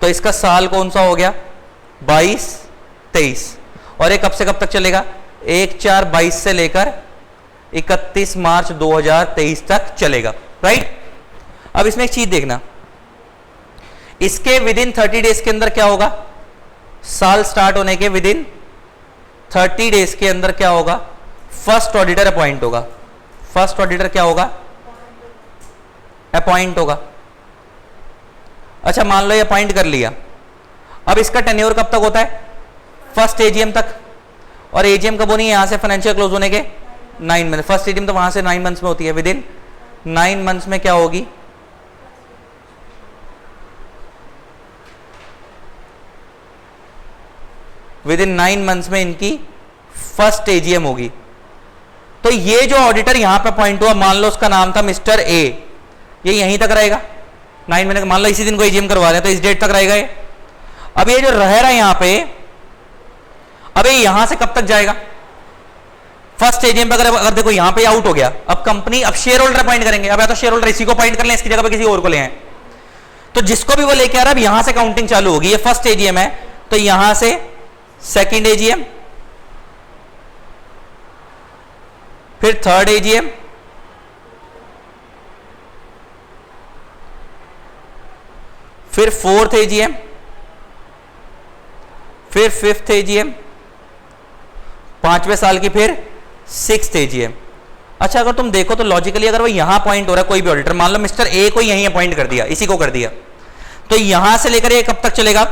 तो इसका साल कौन सा हो गया? 22-23। और ये कब से कब तक चलेगा? 1/4/22 से लेकर 31 मार्च 2023 तक चलेगा, राइट। अब इसमें एक चीज देखना, इसके विदिन 30 डेज के अंदर क्या होगा? साल स्टार्ट होने के विदिन 30 डेज के अंदर क्या होगा? फर्स्ट ऑडिटर अपॉइंट होगा। फर्स्ट ऑडिटर क्या होगा? अपॉइंट होगा। अच्छा, मान लो ये अपॉइंट कर लिया, अब इसका टेन्योर कब तक होता है? फर्स्ट एजीएम तक। और एजीएम कब होनी है? यहां से फाइनेंशियल क्लोज होने के 9 मंथ। फर्स्ट एजीएम तो वहां से 9 मंथ्स में होती है, विदिन 9 मंथ्स में क्या होगी? विदिन 9 मंथ्स में इनकी फर्स्ट एजीएम होगी। तो ये जो ऑडिटर यहां पे अपॉइंट हुआ, मान लो उसका नाम था मिस्टर ए, ये यहीं तक रहेगा 9 महीने, मान लो इसी दिन को एजीएम करवा रहे हैं तो इस डेट तक रहेगा ये। अब ये जो रह रहा है यहां पे, अब ये यहां से कब तक जाएगा? फर्स्ट एजीएम पे अगर देखो यहां पे आउट हो गया, अब कंपनी अब शेयर होल्डर अपॉइंट करेंगे। अब या तो शेयर होल्डर इसी को अपॉइंट कर लें, इसकी जगह पे किसी और को ले आए, तो जिसको भी वो लेके आ रहा है, अब यहां से काउंटिंग चालू होगी। ये फर्स्ट एजीएम है तो यहां से सेकंड एजीएम, फिर थर्ड एजीएम, फिर फोर्थ एजीएम, फिर फिफ्थ एजीएम, 5वें साल की फिर 6th एजीएम। अच्छा, अगर तुम देखो तो लॉजिकली अगर वो यहां अपॉइंट हो रहा है कोई भी ऑडिटर, मान लो मिस्टर ए को यहीं अपॉइंट कर दिया, इसी को कर दिया, तो यहां से लेकर ये कब तक चलेगा?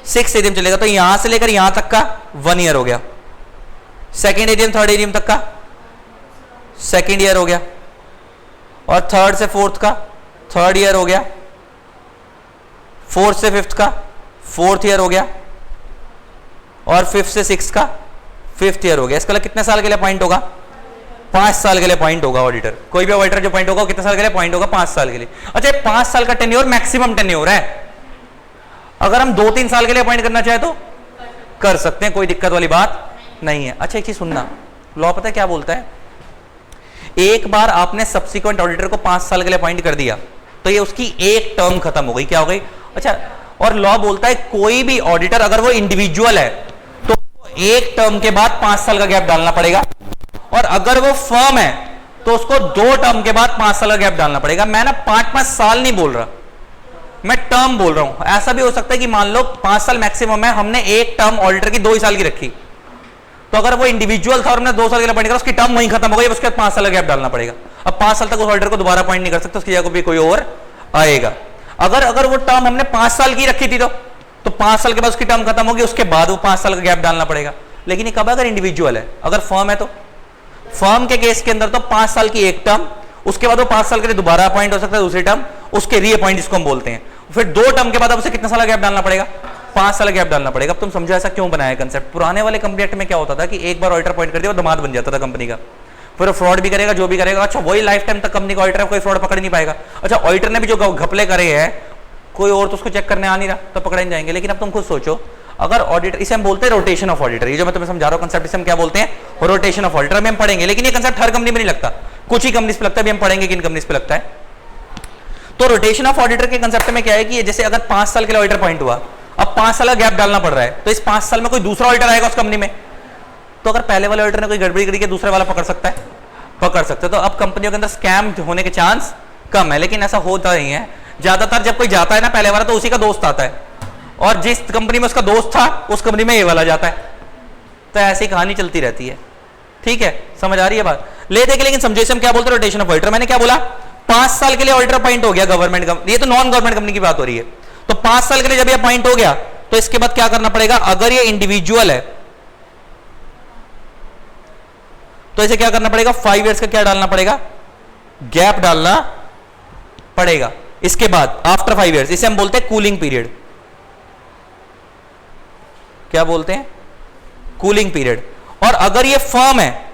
6th एजीएम चलेगा। तो यहां से लेकर यहां तक का 1 ईयर हो गया। सेकेंड एजीएम थर्ड एजीएम तक का सेकेंड ईयर हो गया, और थर्ड से फोर्थ का थर्ड ईयर हो गया, फोर्थ से फिफ्थ का फोर्थ ईयर हो गया, और फिफ्थ से सिक्स का फिफ्थ ईयर हो गया। इसका कितने साल के लिए पॉइंट होगा? 5 साल के लिए पॉइंट होगा ऑडिटर। कोई भी ऑडिटर जो पॉइंट होगा कितने साल के लिए पॉइंट होगा? 5 साल के लिए। अच्छा, 5 साल का टेन्योर मैक्सिमम टेन्योर है। अगर हम 2-3 साल के लिए अपॉइंट करना चाहे तो कर सकते हैं, कोई दिक्कत वाली बात नहीं है। अच्छा, एक चीज सुनना, लॉ पता है क्या बोलता है? एक बार आपने सब्सिक्वेंट ऑडिटर को 5 साल के लिए अपॉइंट कर दिया तो ये उसकी एक टर्म खत्म हो गई। क्या हो गई? अच्छा, और लॉ बोलता है कोई भी ऑडिटर अगर वो इंडिविजुअल है तो एक टर्म के बाद 5 साल का गैप डालना पड़ेगा, और अगर वो फर्म है तो उसको 2 टर्म के बाद 5 साल का गैप डालना पड़ेगा। मैं ना 5-5 साल नहीं बोल रहा, मैं टर्म बोल रहा हूं। ऐसा भी हो सकता है कि मान लो 5 साल मैक्सिमम है, हमने एक टर्म ऑडिटर की 2 ही साल की रखी, तो अगर वो इंडिविजुअल था और हमने 2 साल के लिए अपॉइंट करा, उसकी टर्म वहीं खत्म हो गई, उसके बाद 5 साल का गैप डालना पड़ेगा। अब 5 साल तक उस ऑडिटर को दोबारा अपॉइंट नहीं कर सकते, उसकी जगह भी कोई और आएगा। अगर वो टर्म हमने 5 साल की रखी थी तो 5 साल के बाद उसकी टर्म खत्म होगी, उसके बाद वो 5 साल का गैप डालना पड़ेगा। लेकिन ये कब, अगर इंडिविजुअल है। अगर फर्म है तो फर्म के केस के अंदर तो 5 साल की एक टर्म, उसके बाद वो 5 साल के लिए दोबारा अपॉइंट हो सकता है, दूसरी टर्म उसके रीअपॉइंट जिसको हम बोलते हैं। फिर 2 टर्म के बाद अब उसे कितना साल का गैप डालना पड़ेगा, 5 साल गैप डालना पड़ेगा। अब तुम समझो ऐसा क्यों बनाया कंसेप्ट। पुराने वाले कंपनी एक्ट में क्या होता था कि एक बार ऑडिटर अपॉइंट कर दिया वो दामाद बन जाता था कंपनी का, फिर फ्रॉड भी करेगा, जो भी करेगा। अच्छा वही लाइफ टाइम तक कंपनी का ऑडिटर कोई फ्रॉड पकड़ नहीं पाएगा। अच्छा ऑडिटर ने भी जो घपले करे हैं, कोई और तो उसको चेक करने आ नहीं रहा, तो पकड़े नहीं जाएंगे। लेकिन अब तुम खुद सोचो, अगर ऑडिटर, इसे हम बोलते हैं रोटेशन ऑफ ऑडिटर, ये जो मैं तुम्हें समझा रहा हूं कंसेप्ट, इसे हम क्या बोलते हैं, रोटेशन ऑफ ऑडिटर। में हम पढ़ेंगे, लेकिन ये कंसेप्ट हर कंपनी में नहीं लगता, कुछ ही कंपनीज पे लगता है। भी हम पढ़ेंगे किन कंपनीज पे लगता है। तो रोटेशन ऑफ ऑडिटर के कंसेप्ट में क्या है कि जैसे अगर 5 साल के लिए ऑडिटर पॉइंट हुआ, अब 5 साल का गैप डालना पड़ रहा है, तो इस 5 साल में कोई दूसरा ऑडिटर आएगा उस कंपनी में, तो अगर पहले वाले ऑडिटर ने कोई गड़बड़ी करी के दूसरे वाला पकड़ सकता है, पकड़ सकते। तो अब कंपनियों के अंदर स्कैम होने के चांस कम है, लेकिन ऐसा होता नहीं है। ज्यादातर जब कोई जाता है ना पहले वाला, तो उसी का दोस्त आता है, और जिस कंपनी में उसका दोस्त था उस कंपनी में ये वाला जाता है। तो ऐसी कहानी चलती रहती है। ठीक है, समझ आ रही है बात। ले देखे, लेकिन समझो इसे हम क्या बोलते हैं, रोटेशन ऑफ ऑडिटर। मैंने क्या बोला, 5 साल के लिए ऑडिटर अपॉइंट हो गया गवर्नमेंट का, ये तो नॉन गवर्नमेंट कंपनी की बात हो रही है। तो 5 साल के लिए जब ये अपॉइंट हो गया, तो इसके बाद क्या करना पड़ेगा, अगर ये इंडिविजुअल है तो इसे क्या करना पड़ेगा, 5 इयर्स का क्या डालना पड़ेगा, गैप डालना पड़ेगा। इसके बाद आफ्टर 5 इयर्स, इसे हम बोलते हैं कूलिंग पीरियड। क्या बोलते हैं, कूलिंग पीरियड। और अगर ये फर्म है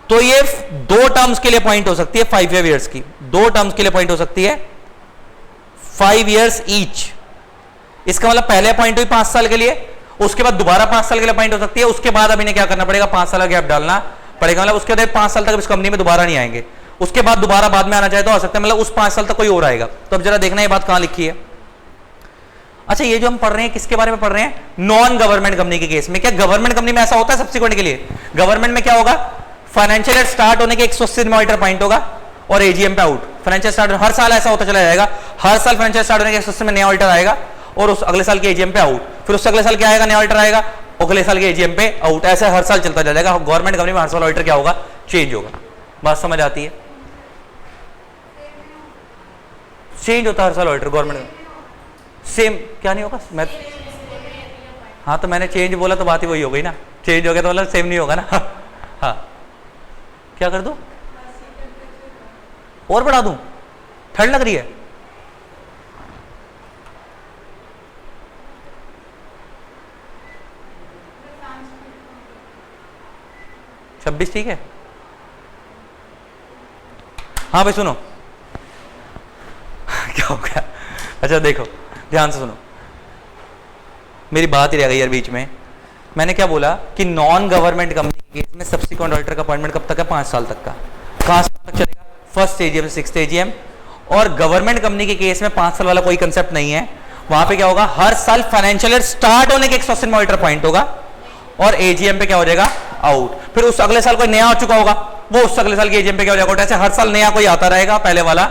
तो ये 2 टर्म्स के लिए अपॉइंट हो सकती है, 5 इयर्स की, 2 टर्म्स के लिए अपॉइंट हो सकती है, 5 इयर्स ईच। इसका मतलब पहले अपॉइंट हुई 5 साल के लिए, उसके बाद दोबारा 5 साल के लिए अपॉइंट हो सकती है, उसके बाद अब इन्हें क्या करना पड़ेगा, 5 साल का गैप डालना पड़ेगा। मतलब उसके बाद 5 साल तक इस कंपनी में दोबारा नहीं आएंगे, उसके बाद दोबारा बाद में आना चाहे तो आ सकता है, मतलब उस 5 साल तक कोई और आएगा। तो अब जरा देखना ये बात कहां लिखी है। अच्छा ये जो हम पढ़ रहे हैं किसके बारे में पढ़ रहे हैं, नॉन गवर्नमेंट कंपनी के केस में। क्या गवर्नमेंट कंपनी में ऐसा होता है सब्सिक्वेंट के लिए, गवर्नमेंट में क्या होगा, फाइनेंशियल ईयर स्टार्ट होने के 180 दिन में ऑडिटर अपॉइंट होगा और एजीएम पे आउट। फाइनेंशियल स्टार्ट हर साल ऐसा होता चला जाएगा, हर साल फाइनेंशियल स्टार्ट होने के 180 में नया ऑडिटर आएगा और उस अगले साल के एजीएम पे आउट, फिर उससे अगले साल क्या आएगा, नया ऑडिटर आएगा, अगले साल के एजीएम पे आउट। ऐसे हर साल चलता जाएगा। गवर्नमेंट कंपनी में हर साल ऑडिटर क्या होगा, चेंज होगा। बात समझ आती है, चेंज होता है हर साल ऑडिटर गवर्नमेंट। सेम क्या नहीं होगा, मैं हाँ तो मैंने चेंज बोला तो बात ही वही हो गई ना, चेंज हो गया तो मतलब सेम नहीं होगा ना। हाँ क्या कर दूं और बढ़ा दूं, ठंड लग रही है। छब्बीस ठीक है। हाँ भाई सुनो क्या हो गया, अच्छा देखो ध्यान से सुनो, मेरी बात ही रह गई यार बीच में। मैंने क्या बोला कि नॉन गवर्नमेंट कंपनी के केस में सब्सिक्वेंट ऑडिटर का अपॉइंटमेंट कब तक है, 5 साल तक का। कहां तक चलेगा, फर्स्ट एजीएम से 6th एजीएम। और गवर्नमेंट कंपनी के केस में 5 साल वाला कोई कंसेप्ट नहीं है। वहां पे क्या होगा, हर साल फाइनेंशियल ईयर स्टार्ट होने के 180 में ऑडिटर अपॉइंट होगा और एजीएम पे क्या हो जाएगा, आउट। फिर उस अगले साल कोई नया आ चुका होगा, वो उस अगले साल के एजीएम पे क्या हो जाएगा, ऐसे हर साल नया कोई आता रहेगा, पहले वाला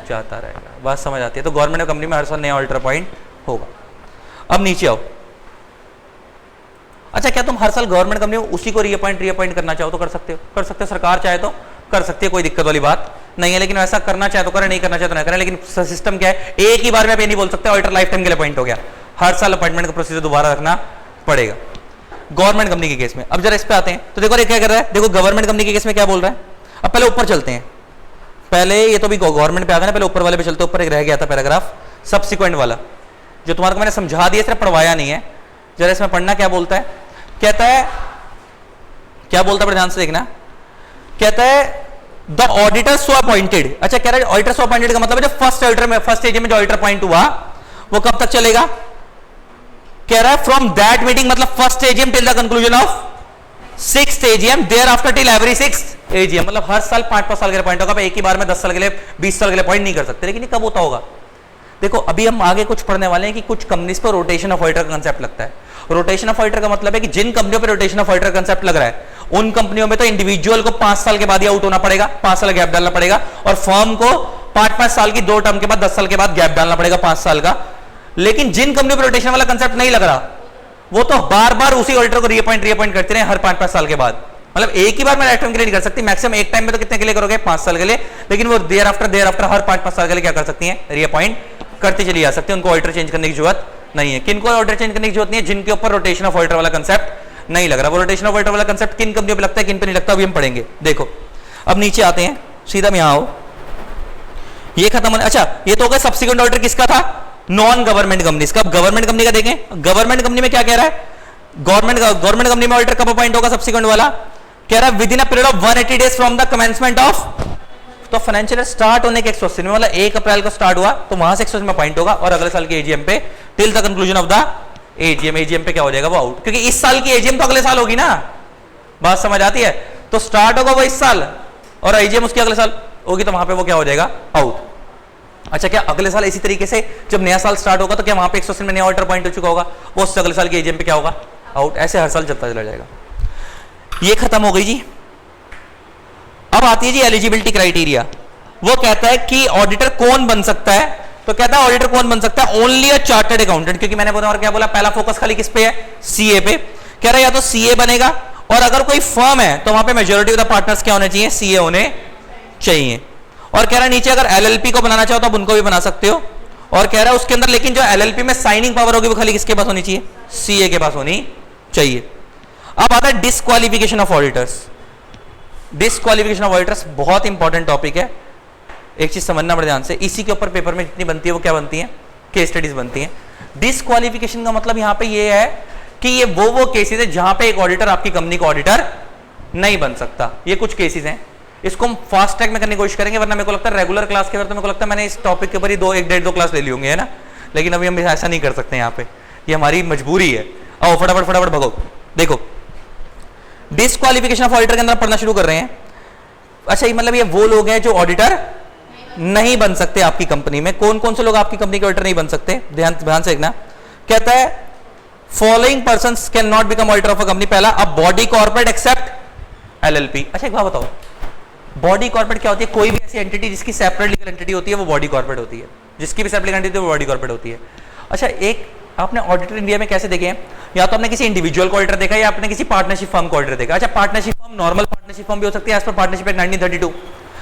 जाता रहेगा। बात समझ आती है। तो गवर्नमेंट कंपनी में हर साल नया ऑडिटर अपॉइंट होगा। अब नीचे आओ। अच्छा क्या तुम हर साल गवर्नमेंट कंपनी में उसी को रीअपॉइंट करना चाहो तो कर सकते हो, कर सकते हो। सरकार चाहे तो कर सकती है, कोई दिक्कत वाली बात नहीं है। लेकिन ऐसा करना चाहे तो करें, नहीं करना चाहे तो नहीं करें। लेकिन सिस्टम क्या है, एक ही बार में आप ये नहीं बोल सकते ऑडिटर लाइफ टाइम के लिए अपॉइंट हो गया, हर साल अपॉइंटमेंट का प्रोसीजर दोबारा रखना पड़ेगा गवर्नमेंट कंपनी के केस में। अब जरा इस पे आते हैं तो देखो क्या कर रहा है, देखो गवर्नमेंट कंपनी के केस में क्या बोल रहा है। अब पहले ऊपर चलते हैं, पहले ये तो भी गवर्नमेंट पे आ गया ना, पहले ऊपर वाले पे चलते। ऊपर एक रह गया था पैराग्राफ सब्सिक्वेंट वाला, जो तुम्हारे को मैंने समझा दिया, सिर्फ पढ़वाया नहीं है। जरा इसमें पढ़ना क्या बोलता है, कहता है क्या बोलता है, ध्यान से देखना। कहता है द ऑडिटर सो अपॉइंटेड। अच्छा कह रहा है ऑडिटर सो अपॉइंटेड का मतलब है जो फर्स्ट ऑडिटर में, फर्स्ट एजीएम में जो ऑडिटर अपॉइंट हुआ वो कब तक चलेगा, कह रहा है फ्रॉम दैट मीटिंग, मतलब first AGM till the conclusion of 6th AGM, thereafter till every 6th AGM. मतलब हर साल 5-5 साल के लिए अपॉइंट होगा, एक ही बार में 10 साल के लिए 20 साल के लिए अपॉइंट नहीं कर सकते। लेकिन ये कब होता होगा, देखो अभी हम आगे कुछ पढ़ने वाले हैं कि कुछ कंपनीज पर रोटेशन ऑफ ऑडिटर का कंसेप्ट लगता है। रोटेशन ऑफ ऑडिटर का मतलब है कि जिन कंपनियों पर रोटेशन ऑफ ऑडिटर कंसेप्ट लग रहा है उन कंपनियों में तो इंडिविजुअल को 5 साल के बाद ही आउट होना पड़ेगा, 5 साल गैप डालना पड़ेगा, और फर्म को 5-5 साल की 2 टर्म के बाद 10 साल के बाद गैप डालना पड़ेगा 5 साल का। लेकिन जिन कंपनियों पर रोटेशन वाला कंसेप्ट नहीं लग रहा, वो तो बार बार उसी ऑडिटर को रीअपॉइंट करते रहे हर 5-5 साल के बाद। मतलब एक ही बार मैं लाइफ टाइम के लिए नहीं कर सकती, मैक्सिमम एक टाइम में तो कितने के लिए करोगे, 5 साल के लिए, लेकिन वो देयर आफ्टर हर 5-5 साल के लिए क्या कर सकती हैं, रीअपॉइंट करते चली जा सकती है। उनको ऑडिटर चेंज करने की जरूरत नहीं है। किनको ऑडिटर चेंज करने की जरूरत नहीं है? जिनके ऊपर रोटेशन ऑफ ऑडिटर वाला कंसेप्ट नहीं लग रहा। वो रोटेशन ऑफ ऑडिटर वाला कंसेप्ट किन कंपनियों पे लगता है, किन पे नहीं लगता, अभी हम पढ़ेंगे। देखो अब नीचे आते हैं, सीधा में यहां आओ, ये खत्म होने। अच्छा ये तो हो गया सब्सिक्वेंट ऑडिटर किसका था, नॉन गवर्नमेंट कंपनी का। गवर्नमेंट कंपनी का देखें, गवर्नमेंट कंपनी में क्या कह रहा है, गवर्नमेंट कंपनी में ऑडिटर कब अपॉइंट होगा, सब्सिक्वेंट वाला कह रहा है with in a period of 180 days from the commencement of, तो फाइनेंशियल स्टार्ट होने के 180 में, मतलब 1 अप्रैल को स्टार्ट हुआ तो वहां से 180 में अपॉइंट होगा, और अगले साल के एजीएम पे till the conclusion of the AGM पे क्या हो जाएगा, वो आउट। क्योंकि इस साल की एजीएम तो अगले साल होगी ना, बात समझ आती है? तो स्टार्ट होगा वो इस साल और एजीएम उसके अगले साल होगी, तो वहां पे वो क्या हो जाएगा, आउट। अच्छा क्या अगले साल इसी तरीके से जब नया साल स्टार्ट होगा तो क्या वहां पे 180 में नया ऑर्डर पॉइंट हो चुका होगा, वो उससे अगले साल के एजीएम पे क्या होगा, आउट। ऐसे हर साल चलता चला जाएगा। ये खत्म हो गई जी। अब आती है जी एलिजिबिलिटी क्राइटेरिया। वो कहता है कि ऑडिटर कौन बन सकता है, तो कहता है ऑडिटर कौन बन सकता है, ओनली अ चार्टर्ड अकाउंटेंट। क्योंकि मैंने बोला और क्या बोला, पहला फोकस खाली किस पे है, सीए पे। कह रहा है या तो सीए बनेगा, और अगर कोई फर्म है तो वहां पे मेजॉरिटी ऑफ द पार्टनर्स क्या होने चाहिए, सीए होने चाहिए। और कह रहा है नीचे अगर एलएलपी को बनाना चाहो तो आप उनको भी बना सकते हो। और कह रहा है उसके अंदर लेकिन जो एलएलपी में साइनिंग पावर होगी वो खाली किसके पास होनी चाहिए, सीए के पास होनी चाहिए। अब आता है disqualification of auditors. Disqualification of auditors बहुत इंपॉर्टेंट टॉपिक है, एक चीज समझना बड़े ध्यान से। इसी के ऊपर पेपर में जितनी बनती है वो क्या बनती है, केस स्टडीज बनती हैं। डिस्क्वालिफिकेशन का मतलब यहां पे ये है कि ये वो केसेस है जहां पे एक ऑडिटर आपकी कंपनी का ऑडिटर नहीं बन सकता। ये कुछ केसेस हैं, इसको हम फास्ट ट्रैक में करने की कोशिश करेंगे, वरना मेरे को लगता है रेगुलर क्लास के बाद तो मेरे को लगता है मैंने इस टॉपिक के ऊपर ही 1-1.5-2 क्लास ले ली होंगे, है ना। लेकिन अभी हम ऐसा नहीं कर सकते यहाँ पे, ये हमारी मजबूरी है। आओ फटाफट भगो। देखो डिस्क्वालिफिकेशन ऑफ ऑडिटर के अंदर पढ़ना शुरू कर रहे हैं। अच्छा ये मतलब ये वो लोग हैं जो ऑडिटर नहीं बन सकते आपकी कंपनी में। कौन कौन से लोग आपकी कंपनी के ऑडिटर नहीं बन सकते, ध्यान से देखना। कहता है following persons can not become auditor of a company. पहला, a body corporate except LLP. अच्छा एक बात बताओ, बॉडी कॉर्पोरेट क्या होती है, कोई भी ऐसी एंटिटी जिसकी सेपरेट लीगल एंटिटी होती है वो बॉडी कॉर्पोरेट होती है, जिसकी भी सेपरेट लीगल एंटिटी वो बॉडी कॉर्पोरेट होती है। अच्छा एक आपने ऑडिटर इंडिया में कैसे देखे हैं, या तो आपने किसी इंडिविजुअल को ऑडिटर देखा या आपने किसी पार्टनरशिप फर्म को ऑडिटर देखा। अच्छा partnership firm normal partnership firm भी हो सकती है as per partnership act 1932,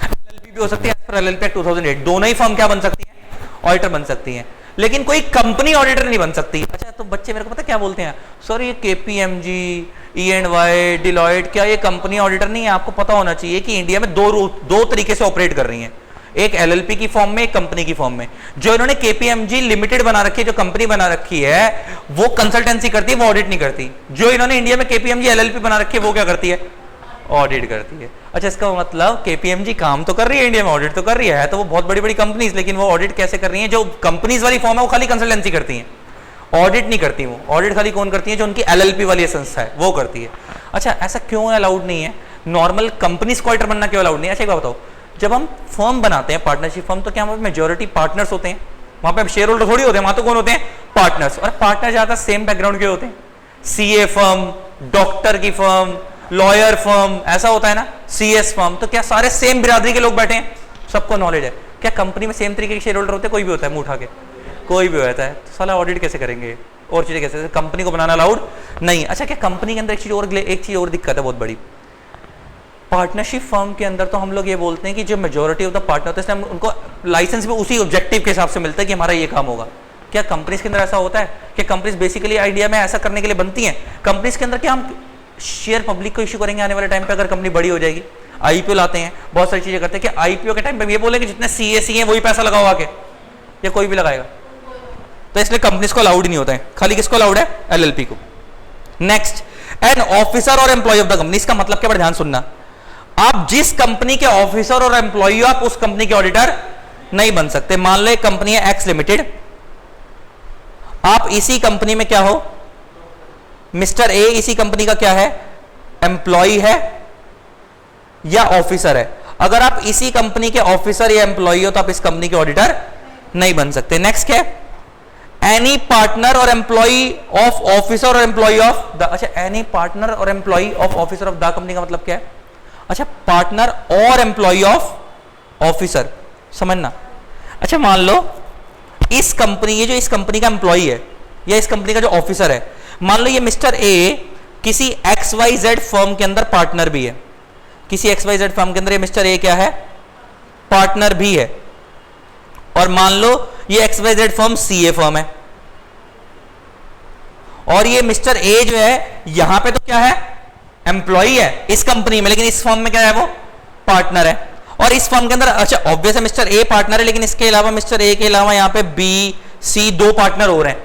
LLP भी हो सकती है एज पर एलएलपी एक्ट 2008। दोनों ही फर्म क्या बन सकती है, ऑडिटर बन सकती हैं, लेकिन कोई कंपनी ऑडिटर नहीं बन सकती। अच्छा तो बच्चे मेरे को पता क्या बोलते हैं, सर ये केपीएमजी, ई&वाई, डिलॉयट, क्या ये कंपनी ऑडिटर नहीं है? आपको पता होना चाहिए कि इंडिया में दो तरीके से ऑपरेट कर रही हैं, एक एलएलपी की फॉर्म में, एक कंपनी की फॉर्म में। जो इन्होंने केपीएमजी लिमिटेड बना रखी है, जो कंपनी बना रखी है, वो कंसल्टेंसी करती है, वो ऑडिट नहीं करती। जो इन्होंने इंडिया में केपीएमजी एलएलपी बना रखी है, वो क्या करती है, ऑडिट करती है। अच्छा इसका मतलब केपीएमजी काम तो कर रही है इंडिया में, ऑडिट तो कर रही है, तो वो बहुत बड़ी बड़ी कंपनीज, लेकिन वो ऑडिट कैसे कर रही है, जो कंपनीज वाली फॉर्म है वो खाली कंसल्टेंसी करती है, ऑडिट नहीं करती। वो ऑडिट खाली कौन करती है, जो उनकी एलएलपी वाली संस्था है वो करती है। अच्छा ऐसा क्यों अलाउड नहीं है, नॉर्मल कंपनीज को ऑडिटर बनना क्यों अलाउड नहीं है? अच्छा एक बात बताओ, जब हम फर्म बनाते हैं पार्टनरशिप फर्म, तो क्या वहां पे मेजॉरिटी पार्टनर्स होते हैं, वहां पे शेयर होल्डर थोड़ी होते हैं, वहां तो कौन होते हैं, पार्टनर्स। और पार्टनर ज्यादा सेम बैकग्राउंड के होते हैं, सीए फर्म, डॉक्टर की फर्म, लॉयर फर्म, ऐसा होता है ना, सीएस फर्म। तो क्या सारे सेम बिरादरी के लोग बैठे हैं, सबको नॉलेज है? क्या कंपनी में सेम तरीके के शेयर होल्डर होते हैं? कोई भी होता है, मुंह उठा के कोई भी होता है, तो साला ऑडिट कैसे करेंगे और चीजें कैसे, कंपनी को बनाना अलाउड नहीं। अच्छा क्या कंपनी के अंदर एक चीज और दिक्कत है बहुत बड़ी, पार्टनरशिप फर्म के अंदर तो हम लोग ये बोलते हैं कि जो मेजॉरिटी ऑफ द पार्टनर होते हैं उनको लाइसेंस भी उसी ऑब्जेक्टिव के हिसाब से मिलता है कि हमारा ये काम होगा। क्या कंपनीज के अंदर ऐसा होता है कि कंपनीज बेसिकली आइडिया में ऐसा करने के लिए बनती हैं? कंपनीज के अंदर क्या हम शेयर पब्लिक को इश्यू करेंगे आने वाले टाइम पे, अगर कंपनी बड़ी हो जाएगी, आईपीओ लाते हैं, बहुत सारी चीजें करते हैं, कि आईपीओ के टाइम पे ये बोलेंगे जितने सीएसी हैं वही पैसा लगाओ आके, या कोई भी लगाएगा? तो इसलिए कंपनीज को अलाउड नहीं होता है, खाली किसको अलाउड है, एलएलपी को। नेक्स्ट, एन ऑफिसर और एम्प्लॉय ऑफ द कंपनी। इसका मतलब क्या, बड़ा ध्यान सुनना, आप जिस कंपनी के ऑफिसर और एम्प्लॉय हो, आप उस कंपनी के ऑडिटर नहीं बन सकते। मान लो एक कंपनी है एक्स लिमिटेड, आप इसी कंपनी में क्या हो, मिस्टर ए इसी कंपनी का क्या है, एम्प्लॉय है या ऑफिसर है। अगर आप इसी कंपनी के ऑफिसर या एम्प्लॉय हो तो आप इस कंपनी के ऑडिटर नहीं बन सकते। नेक्स्ट क्या है, एनी पार्टनर और एम्प्लॉई ऑफ ऑफिसर और एम्प्लॉई ऑफ द, अच्छा एनी पार्टनर और employee of officer of the company का मतलब क्या है? अच्छा पार्टनर और एम्प्लॉई ऑफ ऑफिसर, समझना। अच्छा मान लो इस कंपनी, ये जो इस कंपनी का एम्प्लॉई है या इस कंपनी का जो ऑफिसर है, मान लो ये मिस्टर ए किसी XYZ फर्म के अंदर पार्टनर भी है, किसी XYZ फर्म के अंदर ये मिस्टर ए क्या है? पार्टनर भी है। और मान लो ये XYZ फर्म CA फर्म है और ये मिस्टर ए जो है यहां पे तो क्या है? एम्प्लॉई है इस कंपनी में, लेकिन इस फर्म में क्या है? वो पार्टनर है। और इस फर्म के अंदर अच्छा ऑब्वियस है मिस्टर ए पार्टनर है, लेकिन इसके अलावा मिस्टर ए के अलावा यहां पे B, C दो पार्टनर हो रहे हैं।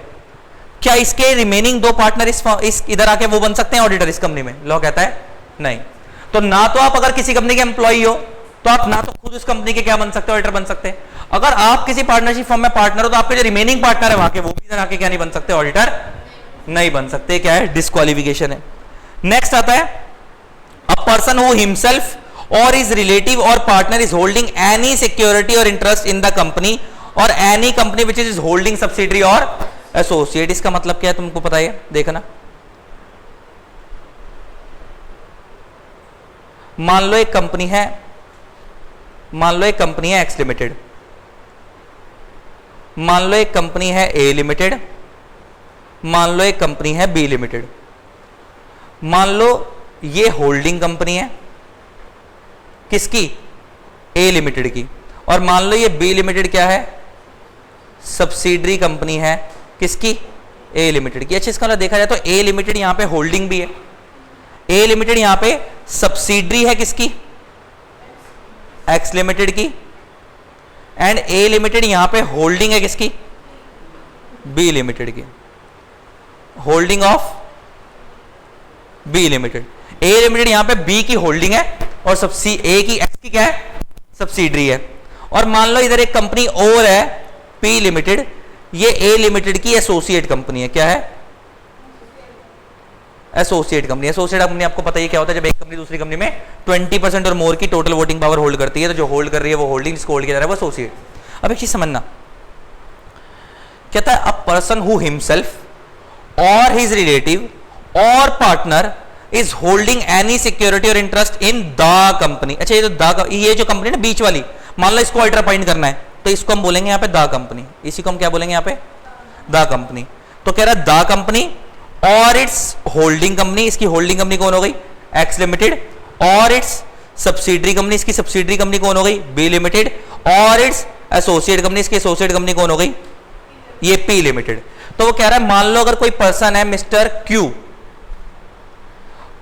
क्या इसके रिमेनिंग दो पार्टनर इस इधर आके वो बन सकते हैं ऑडिटर इस कंपनी में? लॉ कहता है नहीं। तो ना तो आप अगर किसी कंपनी के एम्प्लॉई हो तो आप ना तो खुद उस कंपनी के क्या बन सकते हो? ऑडिटर बन सकते हैं। अगर आप किसी पार्टनरशिप फर्म में पार्टनर हो तो आपके जो रिमेनिंग पार्टनर है वहां के, वो भी इधर आके क्या नहीं बन सकते? ऑडिटर नहीं बन सकते। क्या है? डिस्क्वालिफिकेशन है। नेक्स्ट आता है अ पर्सन हु हिमसेल्फ और इज रिलेटिव और partner is holding any security और इंटरेस्ट इन द कंपनी और any company which is holding subsidiary और एसोसिएट। इसका मतलब क्या है तुमको पता है? देखना, मान लो एक कंपनी है, मान लो एक कंपनी है एक्स लिमिटेड, मान लो एक कंपनी है ए लिमिटेड, मान लो एक कंपनी है बी लिमिटेड। मान लो ये होल्डिंग कंपनी है किसकी? ए लिमिटेड की। और मान लो ये बी लिमिटेड क्या है? सब्सिडरी कंपनी है किसकी? ए लिमिटेड की। अच्छा इसका मतलब देखा जाए तो ए लिमिटेड यहां पे होल्डिंग भी है, ए लिमिटेड यहां पे सब्सिडरी है किसकी? एक्स लिमिटेड की। एंड ए लिमिटेड यहां पे होल्डिंग है किसकी? बी लिमिटेड की, holding of B limited. A limited यहां पे बी की होल्डिंग है और ए की एक्स की क्या है? सब्सिडरी है। और मान लो इधर एक कंपनी और है पी लिमिटेड, ये ए लिमिटेड की एसोसिएट कंपनी है। क्या है? Associate company. एसोसिएट कंपनी आपको पता ही क्या होता है? जब एक कंपनी दूसरी कंपनी में 20% और मोर की टोटल वोटिंग पावर होल्ड करती है, तो जो होल्ड कर रही है वो होल्डिंग, जिसको होल्ड किया जा रहा है वो एसोसिएट। अब एक चीज समझना, कहता है अ पर्सन हु हिमसेल्फ और हिज रिलेटिव और partner is holding any security और इंटरेस्ट इन द कंपनी। अच्छा ये जो कंपनी ना बीच वाली, मान लो इसको ऑडिटर अपॉइंट करना है तो इसको हम बोलेंगे यहां पे द कंपनी, इसी को हम क्या बोलेंगे यहां पे? The company. तो कह रहा है द कंपनी और इट्स होल्डिंग कंपनी, इसकी होल्डिंग कंपनी कौन हो गई? X limited. और इट्स सब्सिडरी कंपनी, इसकी सब्सिडरी कंपनी कौन हो गई? B limited. और इट्स एसोसिएट कंपनी, इसकी एसोसिएट कंपनी कौन हो गई? ये पी लिमिटेड। तो वो कह रहा है मान लो अगर कोई पर्सन है मिस्टर क्यू,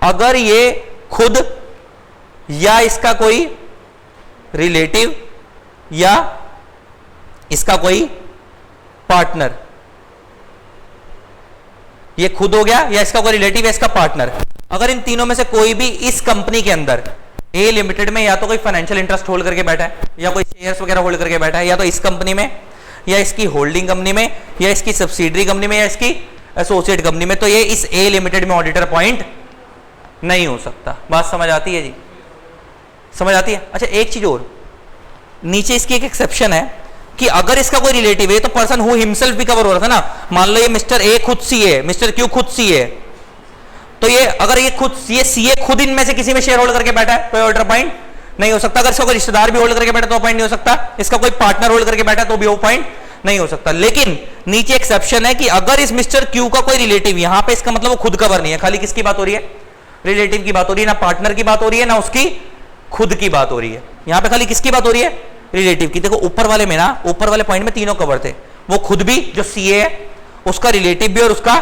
अगर ये खुद या इसका कोई रिलेटिव या इसका कोई पार्टनर, ये खुद हो गया या इसका कोई रिलेटिव या इसका पार्टनर, अगर इन तीनों में से कोई भी इस कंपनी के अंदर ए लिमिटेड में या तो कोई फाइनेंशियल इंटरेस्ट होल्ड करके बैठा है या कोई शेयर्स वगैरह होल्ड करके बैठा है, या तो इस कंपनी में या इसकी होल्डिंग कंपनी में या इसकी सब्सिडरी कंपनी में या इसकी एसोसिएट कंपनी में, तो ये इस ए लिमिटेड में ऑडिटर अपॉइंट नहीं हो सकता। बात समझ आती है जी? समझ आती है? अच्छा एक चीज और, नीचे इसकी एक एक्सेप्शन है कि अगर इसका कोई रिलेटिव है, तो पर्सन हु हिमसेल्फ भी कवर हो रहा था ना। मान लो ये मिस्टर ए खुद सीए है, मिस्टर क्यू खुद सीए है, तो ये अगर ये खुद सीए खुद इनमें से किसी में शेयर होल्ड करके बैठा है तो ऑडिटर अपॉइंट नहीं हो सकता। अगर इसका कोई रिश्तेदार भी होल्ड करके बैठा तो अपॉइंट नहीं हो सकता, इसका कोई पार्टनर होल्ड करके बैठा तो भी अपॉइंट नहीं हो सकता। लेकिन नीचे एक्सेप्शन है कि अगर इस मिस्टर क्यू का कोई रिलेटिव, यहां पे इसका मतलब वो खुद कवर नहीं है, खाली किसकी बात हो रही है? रिलेटिव की बात हो रही है, ना पार्टनर की बात हो रही है ना उसकी खुद की बात हो रही है। यहां पे खाली किसकी बात हो रही है? रिलेटिव की। देखो ऊपर वाले में ना, ऊपर वाले पॉइंट में तीनों कवर थे, वो खुद भी जो सीए है, उसका रिलेटिव भी और उसका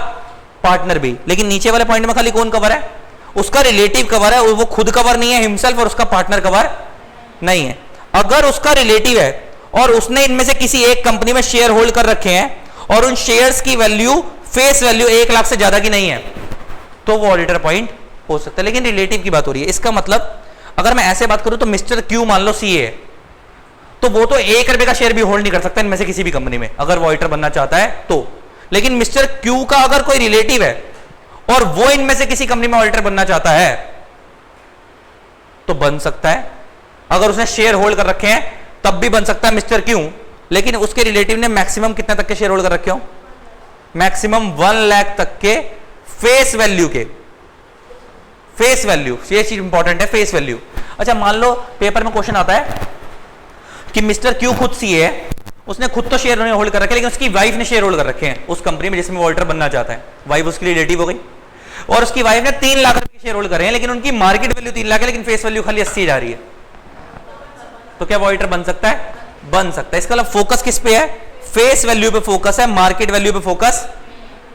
पार्टनर भी। लेकिन नीचे वाले पॉइंट में खाली कौन कवर है? उसका रिलेटिव कवर है, वो खुद कवर नहीं है हिमसेल्फ, और उसका पार्टनर कवर नहीं है। अगर उसका रिलेटिव है और उसने इनमें से किसी एक कंपनी में शेयर होल्ड कर रखे हैं और उन शेयर्स की वैल्यू फेस वैल्यू 1 लाख से ज्यादा की नहीं है, तो वो ऑडिटर पॉइंट हो सकता है। लेकिन रिलेटिव की बात हो रही है, इसका मतलब अगर मैं ऐसे बात करूं तो मिस्टर क्यू मान लो सीए है, तो वो तो 1 रुपए का शेयर भी होल्ड नहीं कर सकता इनमें से किसी भी कंपनी में, अगर वो ऑडिटर बनना चाहता है तो। लेकिन मिस्टर क्यू का अगर कोई रिलेटिव है और वो इनमें से किसी कंपनी में ऑडिटर बनना चाहता है तो बन सकता है। अगर उसने शेयर होल्ड कर रखे हैं तब भी बन सकता है मिस्टर क्यू, लेकिन उसके रिलेटिव ने मैक्सिमम कितने तक के शेयर होल्ड कर रखे हो? मैक्सिमम 1 लाख तक के फेस वैल्यू के, फेस वैल्यू, ये चीज इंपॉर्टेंट है, फेस वैल्यू। अच्छा मान लो पेपर में क्वेश्चन आता है कि मिस्टर क्यू खुद सीए है, उसने खुद तो शेयर होल्ड कर रखे लेकिन उसकी वाइफ ने शेयर होल्ड कर रखे हैं उस कंपनी में जिसमें वो ऑडिटर बनना चाहता है। वाइफ उसकी रिलेटिव हो गई और उसकी वाइफ ने 3 लाख रुपए शेयर होल्ड करे हैं लेकिन उनकी मार्केट वैल्यू 3 लाख है लेकिन फेस वैल्यू खाली 80 जा रही है, तो क्या वो ऑडिटर बन सकता है? बन सकता है। इसका मतलब फोकस किस पे है? फेस वैल्यू पे फोकस है, मार्केट वैल्यू पे फोकस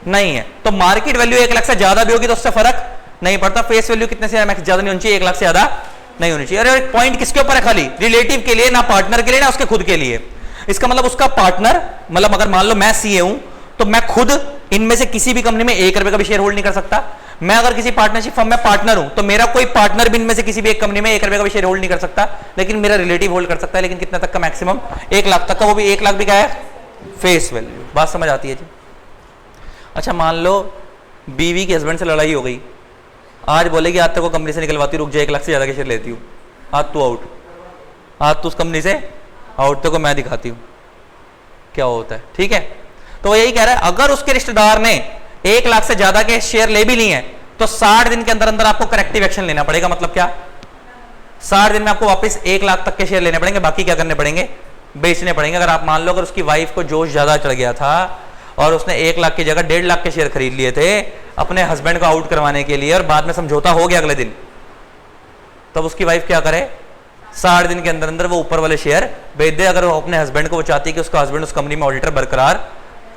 नहीं है। तो मार्केट वैल्यू 1 लाख से ज्यादा भी होगी तो उससे फर्क नहीं पड़ता, फेस वैल्यू कितने से ज्यादा नहीं होनी चाहिए, 1 लाख से ज्यादा नहीं होनी चाहिए। अरे पॉइंट किसके ऊपर है? खाली रिलेटिव के लिए, ना पार्टनर के लिए ना उसके खुद के लिए। इसका मतलब उसका पार्टनर, मतलब अगर मान लो मैं सीए हूं तो मैं खुद इनमें से किसी भी कंपनी में 1 रुपए का भी शेयर होल्ड नहीं कर सकता। मैं अगर किसी पार्टनरशिप फर्म में पार्टनर हूं तो मेरा कोई पार्टनर भी इनमें से किसी भी एक कंपनी में 1 रुपए का भी शेयर होल्ड नहीं कर सकता, लेकिन मेरा रिलेटिव होल्ड कर सकता है। लेकिन कितना तक का? मैक्सिमम 1 लाख तक का, वो भी 1 लाख भी क्या है? Face value. बात समझ आती है जी? अच्छा मान लो बीवी के हस्बैंड से लड़ाई हो गई, आज बोलेगी आज तक को कंपनी से निकलवाती, रुक जाए 1 लाख से ज्यादा के शेयर लेती हूँ, आज तू आउट, आज तू उस कंपनी से आउट, तो को मैं दिखाती हूँ क्या होता है। ठीक है, तो वो यही कह रहा है अगर उसके रिश्तेदार ने 1 लाख से ज्यादा के शेयर ले भी लिए हैं तो 60 दिन के अंदर अंदर आपको करेक्टिव एक्शन लेना पड़ेगा। मतलब क्या? 60 दिन में आपको वापस 1 लाख तक के शेयर लेने पड़ेंगे, बाकी क्या करने पड़ेंगे? बेचने पड़ेंगे। अगर आप मान लो अगर उसकी वाइफ को जोश ज्यादा चढ़ गया था और उसने 1 लाख की जगह 1.5 लाख के शेयर खरीद लिए थे अपने हस्बैंड को आउट करवाने के लिए और बाद में समझौता हो गया अगले दिन, तब उसकी वाइफ क्या करे? 60 दिन के अंदर अंदर वो ऊपर वाले शेयर बेच दे, अगर वो अपने हस्बैंड को वो चाहती है कि उसका हस्बैंड उस कंपनी में ऑडिटर बरकरार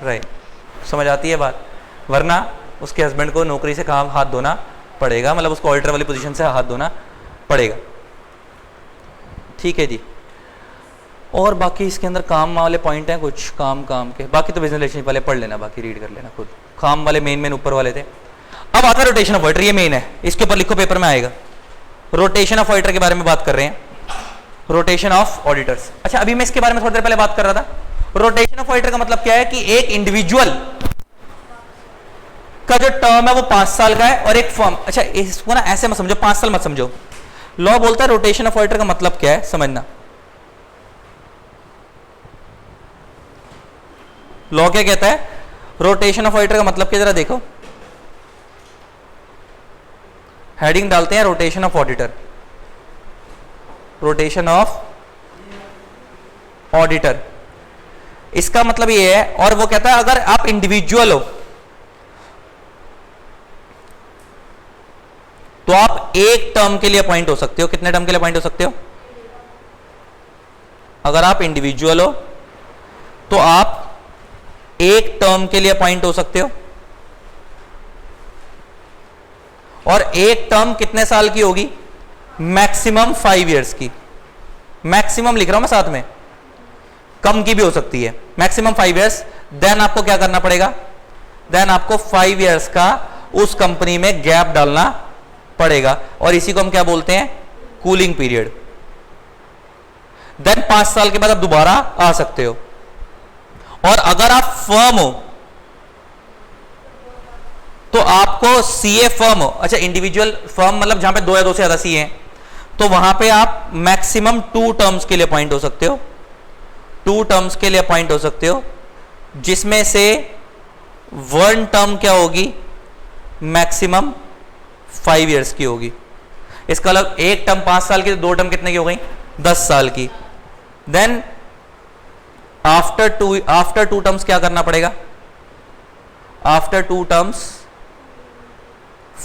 रहे। समझ आती है बात? वरना उसके हस्बैंड को नौकरी से काम हाथ धोना पड़ेगा, मतलब उसको ऑडिटर वाली पोजीशन से हाथ धोना पड़ेगा। ठीक है जी। और बाकी इसके अंदर काम वाले पॉइंट हैं कुछ, काम के बाकी तो बिजनेस रिलेशनशिप वाले पढ़ लेना, बाकी रीड कर लेना खुद। काम वाले मेन ऊपर वाले थे। अब आता है रोटेशन ऑफ ऑडिटर, ये मेन है, इसके ऊपर लिखो, पेपर में आएगा। रोटेशन ऑफ ऑडिटर के बारे में बात कर रहे हैं, रोटेशन ऑफ ऑडिटर्स। अच्छा अभी मैं इसके बारे में थोड़ी देर पहले बात कर रहा था। रोटेशन ऑफ ऑडिटर का मतलब क्या है कि एक इंडिविजुअल का जो टर्म है वो 5 साल का है और एक फर्म, अच्छा इसको ना ऐसे मत समझो, 5 साल मत समझो। लॉ बोलता है रोटेशन ऑफ ऑडिटर का मतलब क्या है, समझना। लॉ क्या कहता है? रोटेशन ऑफ ऑडिटर का मतलब क्या, जरा देखो, हेडिंग डालते हैं rotation of auditor, rotation of auditor. इसका मतलब ये है, और वो कहता है अगर आप इंडिविजुअल हो तो आप एक टर्म के लिए अपॉइंट हो सकते हो। कितने टर्म के लिए अपॉइंट हो सकते हो? अगर आप इंडिविजुअल हो तो आप एक टर्म के लिए अपॉइंट हो सकते हो, और एक टर्म कितने साल की होगी? मैक्सिमम 5 इयर्स की। मैक्सिमम लिख रहा हूं मैं साथ में, कम की भी हो सकती है, मैक्सिमम 5 इयर्स। देन आपको क्या करना पड़ेगा? देन आपको 5 इयर्स का उस कंपनी में गैप डालना पड़ेगा, और इसी को हम क्या बोलते हैं? Cooling period. देन 5 साल के बाद आप दोबारा आ सकते हो। और अगर आप फर्म हो तो आपको सीए फर्म हो, अच्छा इंडिविजुअल फर्म मतलब जहां पे 2 या 2 से ज्यादा सीए हैं, तो वहां पे आप मैक्सिमम 2 टर्म्स के लिए अपॉइंट हो सकते हो। 2 टर्म्स के लिए अपॉइंट हो सकते हो, जिसमें से 1 टर्म क्या होगी? मैक्सिमम 5 इयर्स की होगी। इसका मतलब एक टर्म 5 साल की, तो 2 टर्म कितने की हो गई? 10 साल की। देन आफ्टर टू टर्म्स क्या करना पड़ेगा? आफ्टर 2 टर्म्स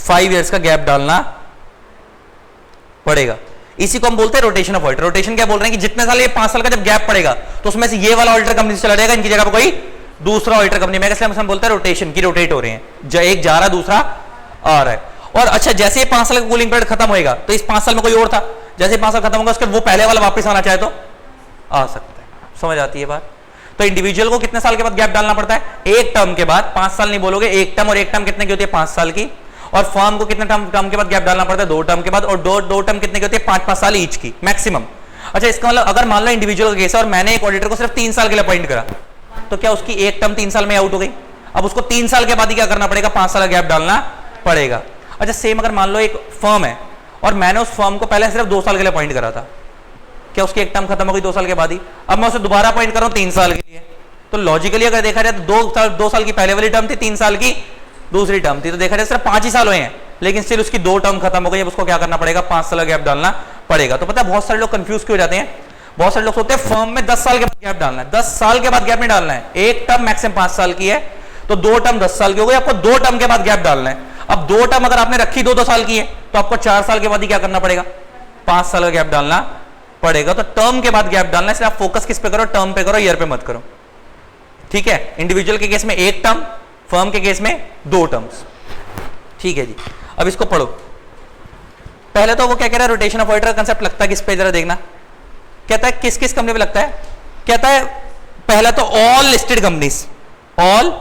5 इयर्स का गैप डालना पड़ेगा। इसी को हम बोलते हैं रोटेशन ऑफ ऑडिटर। रोटेशन क्या बोल रहे हैं कि जितने साल, ये 5 साल का जब गैप पड़ेगा तो उसमें से ये वाला ऑडिटर कंपनी से चला जाएगा, इनकी जगह पर कोई दूसरा ऑडिटर कंपनी में, इसलिए हम बोलते हैं रोटेशन की, रोटेट हो रहे हैं, एक जा रहा दूसरा आ रहा है। और अच्छा जैसे ये 5 साल का कूलिंग पीरियड खत्म होएगा तो इस 5 साल में कोई और था, जैसे 5 साल खत्म होगा उसके वो पहले वाला वापस आना चाहे तो आ सकता है। समझ आती है बात? तो इंडिविजुअल को कितने साल के बाद गैप डालना पड़ता है? एक टर्म के बाद। 5 साल नहीं बोलोगे, एक टर्म, और एक टर्म कितने की होती है? 5 साल की। और फर्म को कितने टर्म के बाद गैप डालना पड़ता है? 2 टर्म के बाद, और दो टर्म कितने की होती है? 5-5 साल ईच की मैक्सिमम। अच्छा इसका मतलब अगर मान लो इंडिविजुअल का केस है और मैंने एक ऑडिटर को सिर्फ 3 साल के लिए अपॉइंट करा, तो क्या उसकी एक टर्म 3 साल में आउट हो गई? अब उसको 3 साल के बाद ही क्या करना पड़ेगा? 5 साल का गैप डालना पड़ेगा। अच्छा सेम अगर मान लो एक फर्म है और मैंने उस फर्म को पहले सिर्फ 2 साल के लिए अपॉइंट करा था, क्या उसकी एक टर्म खत्म हो गई 2 साल के बाद ही? अब मैं उसे दोबारा अपॉइंट कर रहा हूं 3 साल के लिए, तो लॉजिकली अगर देखा जाए तो 2 साल की पहले वाली टर्म थी, 3 साल की दूसरी टर्म थी, तो देखा जाए सिर्फ 5 ही साल हुए हैं, लेकिन स्टिल उसकी 2 टर्म खत्म हो गई। अब उसको क्या करना पड़ेगा, 5 साल का गैप डालना पड़ेगा। तो पता है बहुत सारे लोग कंफ्यूज क्यों हो जाते हैं, बहुत सारे लोग सोचते हैं फर्म में 10 साल के बाद गैप डालना है, 10 साल के बाद गैप नहीं डालना है। एक टर्म मैक्सिमम 5 साल की है, तो 2 टर्म 10 साल की हो गई, आपको 2 टर्म के बाद गैप डालना है। अब 2 टर्म अगर आपने रखी 2 साल की है, तो आपको 4 साल के बाद ही क्या करना पड़ेगा, 5 साल का गैप डालना पड़ेगा। तो टर्म के बाद गैप डालना है, इसलिए आप फोकस किस पे करो, टर्म पे करो, ईयर पे मत करो, ठीक है। इंडिविजुअल के केस में 1 टर्म, फर्म के केस में 2 टर्म्स, ठीक है जी। अब इसको पढ़ो। पहले तो वो क्या कह रहा है, रोटेशन ऑफ ऑडिटर का कंसेप्ट लगता है किस पे, जरा देखना। कहता है किस किस कंपनी पे लगता है, कहता है पहला तो all listed companies, all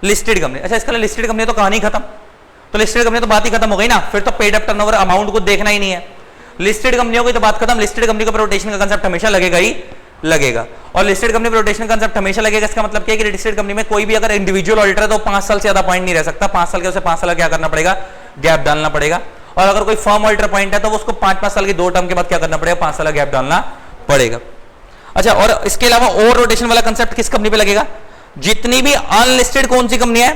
listed company. अच्छा इसका लिस्टेड कंपनी तो कहानी खत्म, तो लिस्टेड कंपनी तो बात ही खत्म हो गई ना, फिर तो पेड अप टर्नओवर अमाउंट को देखना ही नहीं है, लिस्टेड कंपनियों की तो बात खत्म। लिस्टेड कंपनी को रोटेशन का कंसेप्ट हमेशा लगेगा ही लगेगा, और लिस्टेड कंपनी पर रोटेशन कंसेप्ट हमेशा लगेगा। इसका मतलब क्या है कि लिस्टेड कंपनी में कोई भी अगर इंडिविजुअल ऑडिटर है तो 5 साल से ज्यादा पॉइंट नहीं रह सकता, 5 साल के उसे 5 साल क्या करना पड़ेगा, गैप डालना पड़ेगा। और अगर कोई फर्म ऑडिटर पॉइंट है तो उसको 5-5 साल की 2 टर्म के बाद क्या करना पड़ेगा, 5 साल का गैप डालना पड़ेगा। अच्छा, और इसके अलावा और रोटेशन वाला कंसेप्ट किस कंपनी पे लगेगा, जितनी भी अनलिस्टेड कौन सी कंपनी है,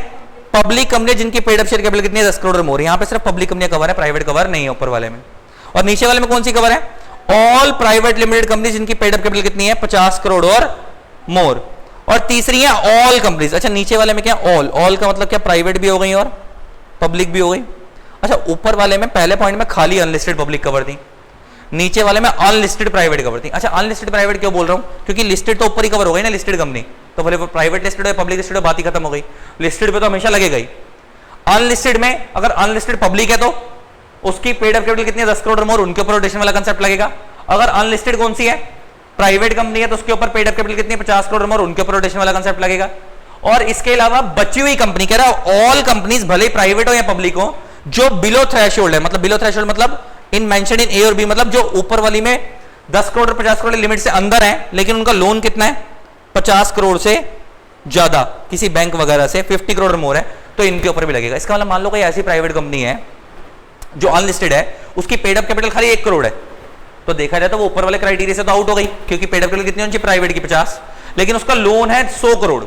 पब्लिक कंपनी जिनकी पेड अप शेयर कैपिटल कितनी है, 10 करोड़ और मोर। यहां पे सिर्फ पब्लिक कंपनी कवर है, प्राइवेट कवर नहीं है ऊपर वाले में। और नीचे वाले में कौन सी कवर है, ऑल प्राइवेट लिमिटेड कंपनी जिनकी पेड अप कैपिटल कितनी है, 50 करोड़ और मोर। और तीसरी है ऑल कंपनीज। अच्छा नीचे वाले में क्या, ऑल, ऑल का मतलब क्या, प्राइवेट भी हो गई और पब्लिक भी हो गई। अच्छा ऊपर वाले में पहले पॉइंट में खाली अनलिस्टेड पब्लिक कवर थी, नीचे वाले में अनलिस्टेड प्राइवेट कवर थी। अच्छा अनलिस्टेड प्राइवेट क्यों बोल रहा हूं, क्योंकि लिस्टेड तो ऊपर ही कवर हो गई ना लिस्टेड कंपनी, तो भले प्राइवेट लिस्टेड है पब्लिक लिस्टेड है बात ही खत्म हो गई, लिस्टेड पे तो हमेशा लगेगा ही। अनलिस्टेड में अगर अनलिस्टेड पब्लिक है तो उसकी पेड अप कैपिटल कितनी है, 10 करोड़ और मोर, उनके ऊपर रोटेशन वाला कंसेप्ट लगेगा। अगर अनलिस्टेड कौन सी है, प्राइवेट कंपनी है, तो उसके ऊपर पेड अप कैपिटल कितनी है, 50 करोड़ और मोर, उनके ऊपर रोटेशन वाला कंसेप्ट लगेगा। और इसके अलावा बची हुई कंपनी, कह रहा है ऑल कंपनीज भले प्राइवेट हो या पब्लिक हो, जो बिलो थ्रेशोल्ड है, मतलब बिलो थ्रेशोल्ड मतलब इन मेंशन इन ए और बी, मतलब जो ऊपर वाली में 10 करोड़ और 50 करोड़ लिमिट से अंदर है, लेकिन उनका लोन कितना है, 50 करोड़ से ज्यादा किसी बैंक वगैरह से, 50 करोड़ और मोर है, तो इनके ऊपर भी लगेगा। इसका मतलब मान लो कोई ऐसी प्राइवेट कंपनी है जो अनलिस्टेड है, उसकी पेड अप कैपिटल खाली 1 करोड़ है, तो देखा जाए तो वो ऊपर वाले क्राइटेरिया से तो आउट हो गई, क्योंकि पेड अप कैपिटल कितनी होनी चाहिए, प्राइवेट की 50, लेकिन उसका लोन है 100 करोड़,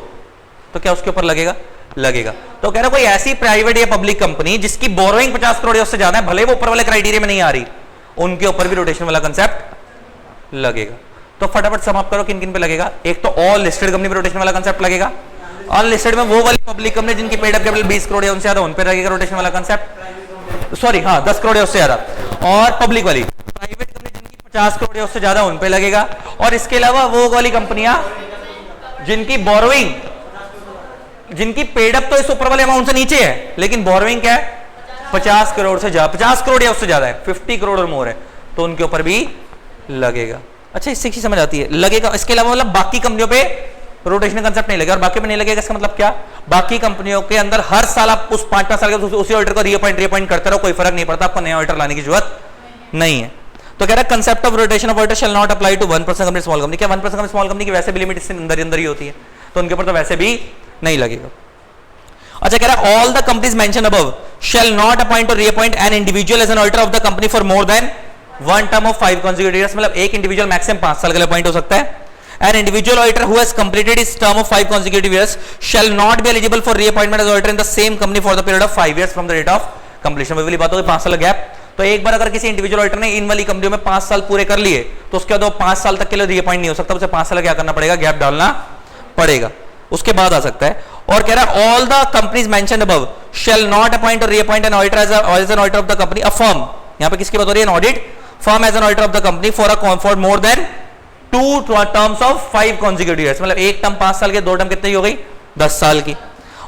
तो क्या उसके ऊपर लगेगा, लगेगा। तो कह रहा कोई ऐसी प्राइवेट या पब्लिक कंपनी जिसकी बोरोइंग 50 करोड़ या उससे ज्यादा है, भले वो ऊपर वाले क्राइटेरिया में नहीं आ रही, उनके ऊपर भी रोटेशन वाला कंसेप्ट लगेगा। तो फटाफट समाप्त करो किन किन पे लगेगा। एक तो ऑल लिस्टेड कंपनी पे रोटेशन वाला कंसेप्ट लगेगा, अनलिस्टेड में वो वाली पब्लिक कंपनी जिनकी पेड अप कैपिटल 20 करोड़ या उनसे ज्यादा, उन पे लगेगा रोटेशन वाला कंसेप्ट, सॉरी हाँ 10 करोड़ या उससे ज्यादा। और पब्लिक वाली प्राइवेट कंपनी जिनकी 50 करोड़ या उससे ज्यादा, उन पे लगेगा। और इसके अलावा वो वाली कंपनियां जिनकी बोरोइंग, जिनकी पेड अप तो इस ऊपर वाले अमाउंट से नीचे है, लेकिन बोरोइंग क्या है, 50 करोड़ से ज्यादा, 50 करोड़ या उससे ज्यादा है, 50 करोड़ और मोर है, तो उनके ऊपर भी लगेगा। अच्छा इससे की समझ आती है, लगेगा। इसके अलावा मतलब बाकी कंपनियों पे रोटेशन कंसेप्ट नहीं लगेगा, और बाकी पे नहीं लगेगा, इसका मतलब क्या, बाकी कंपनियों के अंदर हर साल आप उस 5-5 साल के उसी ऑडिटर को रीअपॉइंट करते रहो, कोई फर्क नहीं पड़ता, आपको नया ऑडिटर लाने की जरूरत नहीं है। तो कह रहा है concept of rotation of auditor shall not apply to 1% company small company. क्या 1% कंपनी स्मॉल कंपनी की वैसे भी लिमिट इससे अंदर ही होती है, तो उनके ऊपर तो वैसे भी नहीं लगेगा। अच्छा कह रहा है all the companies mention above shall not appoint और reappoint an individual as an auditor of the company for more than 1 term of 5 consecutive years, मतलब एक इंडिविजुअल मैक्सिमम 5 साल के लिए अपॉइंट हो सकता है। An individual auditor who has completed his term of 5 consecutive years shall not be eligible for reappointment as auditor in the same company for the period of 5 years from the date of completion। वही वाली बात हो गई 5 साल गैप। तो एक बार अगर किसी इंडिविजुअल ऑडिटर ने इन वाली कंपनियों में 5 साल पूरे कर लिए, तो उसके बाद वो 5 साल तक के लिए रीअपॉइंट नहीं हो सकता, उसे 5 साल क्या करना पड़ेगा, गैप डालना पड़ेगा, उसके बाद आ सकता है। और कह रहा है all the companies mentioned above shall not appoint और reappoint an auditor as an auditor of the company, a firm, यहां पे किसकी बात हो रही है, an audit firm as an auditor of the company for more than 2 terms of 5 consecutive years, मतलब एक टर्म 5 साल के, 2 टर्म कितनी हो गई, 10 साल की।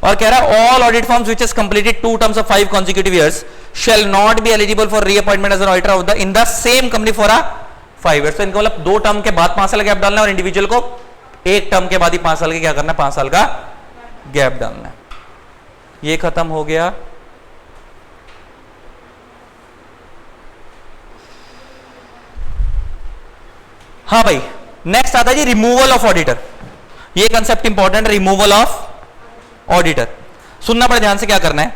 और कह रहा है all audit firms which has completed 2 terms of 5 consecutive years shall not be eligible for reappointment as an auditor of the in the same company for a 5 years। तो इनको मतलब 2 टर्म के बाद 5 साल गैप डालना है, और इंडिविजुअल को एक टर्म के बाद ही 5 साल के क्या करना है, 5 साल का गैप डालना है। ये खत्म हो गया। हाँ भाई नेक्स्ट आता है जी रिमूवल ऑफ ऑडिटर। ये कंसेप्ट इंपॉर्टेंट है, रिमूवल ऑफ ऑडिटर। सुनना पड़े ध्यान से, क्या करना है,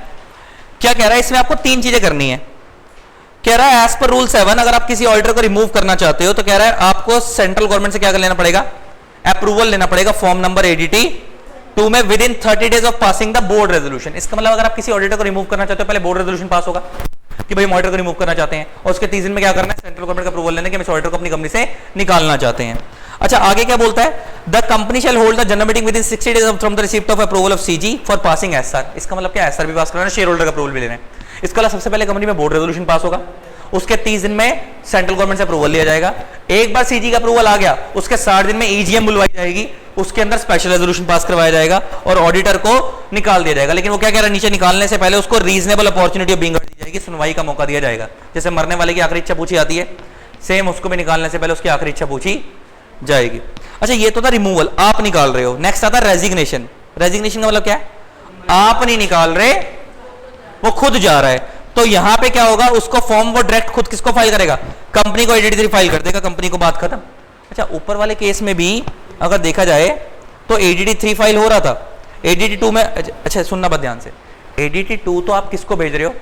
क्या कह रहा है इसमें, आपको 3 चीजें करनी है। कह रहा है एज पर रूल 7 अगर आप किसी ऑडिटर को रिमूव करना चाहते हो, तो कह रहा है आपको सेंट्रल गवर्नमेंट से क्या कर लेना पड़ेगा, अप्रूवल लेना पड़ेगा फॉर्म नंबर एडीटी 2 में with in 30 days of passing the board resolution. इसका मतलब अगर आप किसी ऑडिटर को रिमूव करना चाहते हो, पहले बोर्ड रेजोल्यूशन पास होगा कि भाई हम ऑडिटर को रिमूव करना चाहते हैं, और उसके 30 दिन में क्या करना है, सेंट्रल गवर्नमेंट का अप्रूवल लेने के हम इस ऑडिटर को अपनी कंपनी से निकालना चाहते हैं। अच्छा, आगे क्या बोलता है, the company shall hold the general meeting with in 60 days from the receipt of approval of CG for passing SR. इसका मतलब क्या, एसआर भी पास करना है, शेयर होल्डर का अप्रूवल भी लेना है। इसका मतलब सबसे पहले कंपनी में बोर्ड रेजोल्यूशन पास होगा, उसके 30 दिन में सेंट्रल गवर्नमेंट से अप्रूवल लिया जाएगा। एक बार सीजी का अप्रूवल आ गया, उसके 60 दिन में ईजीएम बुलवाई जाएगी, उसके अंदर स्पेशल रेजोल्यूशन पास करवाया जाएगा और ऑडिटर को निकाल दिया जाएगा। लेकिन वो क्या कह रहा है, नीचे निकालने से पहले उसको रीजनेबल अपॉर्चुनिटी ऑफ बीइंग दी जाएगी, सुनवाई का मौका दिया जाएगा। जैसे मरने वाले की आखिरी इच्छा पूछी जाती है, सेम उसको भी निकालने से पहले उसकी आखिरी इच्छा पूछी जाएगी। अच्छा, ये तो था रिमूवल, आप निकाल रहे हो। नेक्स्ट आता है रेजिग्नेशन। रेजिग्नेशन का मतलब क्या है, आप नहीं निकाल रहे, वो खुद जा रहा है। तो यहां पे क्या होगा, उसको फॉर्म वो डायरेक्ट खुद किसको फाइल करेगा, कंपनी को एडीटी 3 फाइल कर देगा, कंपनी को बात खत्म। अच्छा, ऊपर वाले केस में भी अगर देखा जाए तो एडीटी 3 फाइल हो रहा था, एडीटी 2 में, अच्छा सुनना बात ध्यान से, एडीटी 2 तो आप किसको भेज रहे हो,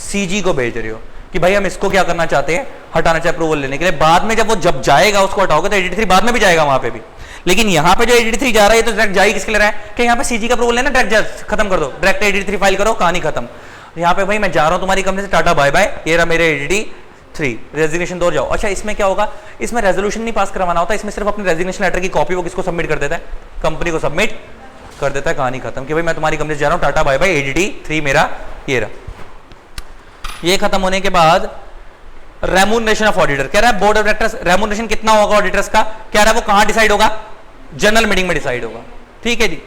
सीजी को भेज रहे हो कि भाई हम इसको क्या करना चाहते हैं, हटाना चाहे अप्रूवल लेने के लिए। बाद में जब वो जब जाएगा उसको हटाओगे तो एडीटी 3 बाद में भी जाएगा वहां पे भी। लेकिन यहां पे जो एडीटी 3 जा रहा है तो डायरेक्ट जाएगी किसके लिए रहा है कि यहाँ पे सीजी का अप्रूवल लेना, डायरेक्ट खत्म कर दो, डायरेक्ट एडीटी 3 फाइल करो, कहानी खत्म। यहाँ पे भाई मैं जा रहा हूं तुम्हारी कंपनी से, टाटा बाय बाय, ये रहा मेरे एडीटी 3, रेजिग्नेशन दो जाओ। अच्छा, इसमें क्या होगा, इसमें रेजोल्यूशन नहीं पास करवाना होता, इसमें सिर्फ अपने रेजिग्नेशन लेटर की कॉपी वो किसको सबमिट कर देता है, कंपनी को सबमिट कर देता है, कहानी खत्म कि भाई मैं तुम्हारी कंपनी से जा रहा हूं, टाटा बाय बाय, एडीटी 3 मेरा ये रहा। ये खत्म होने के बाद रेम्यूनरेशन ऑफ ऑडिटर, कह रहा है बोर्ड ऑफ डायरेक्टर्स रेम्यूनरेशन कितना होगा ऑडिटर्स का, कह रहा है वो कहां डिसाइड होगा, जनरल मीटिंग में डिसाइड होगा। ठीक है जी।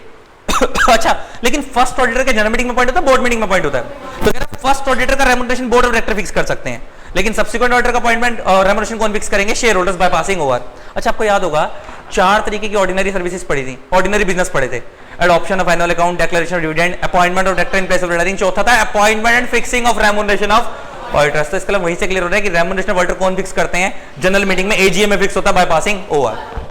अच्छा, लेकिन फर्स्ट ऑडिटर के जनरल मीटिंग में पॉइंट होता है, बोर्ड मीटिंग में पॉइंट होता है। तो कह रहा है फर्स्ट ऑडिटर का remuneration board of director fix कर सकते हैं, लेकिन सब्सिक्वेंट ऑडिटर का अपॉइंटमेंट और रेम्यूनरेशन कौन फिक्स करेंगे, share holders bye passing over. अच्छा, आपको याद होगा 4 तरीके की ऑर्डिनरी सर्विसेज पढ़ी थी, ऑर्डिनरी बिजनेस पढ़े थे, adoption of annual account, declaration of dividend, appointment of director in place of retiring, चौथा था appointment and fixing of remuneration of auditors. तो इसका मतलब वहीं से क्लियर हो रहा है कि रेम्यूनरेशन ऑफ ऑडिटर कौन फिक्स करते हैं, जनरल मीटिंग में एजीएम में फिक्स होता है बाय पासिंग ओवर।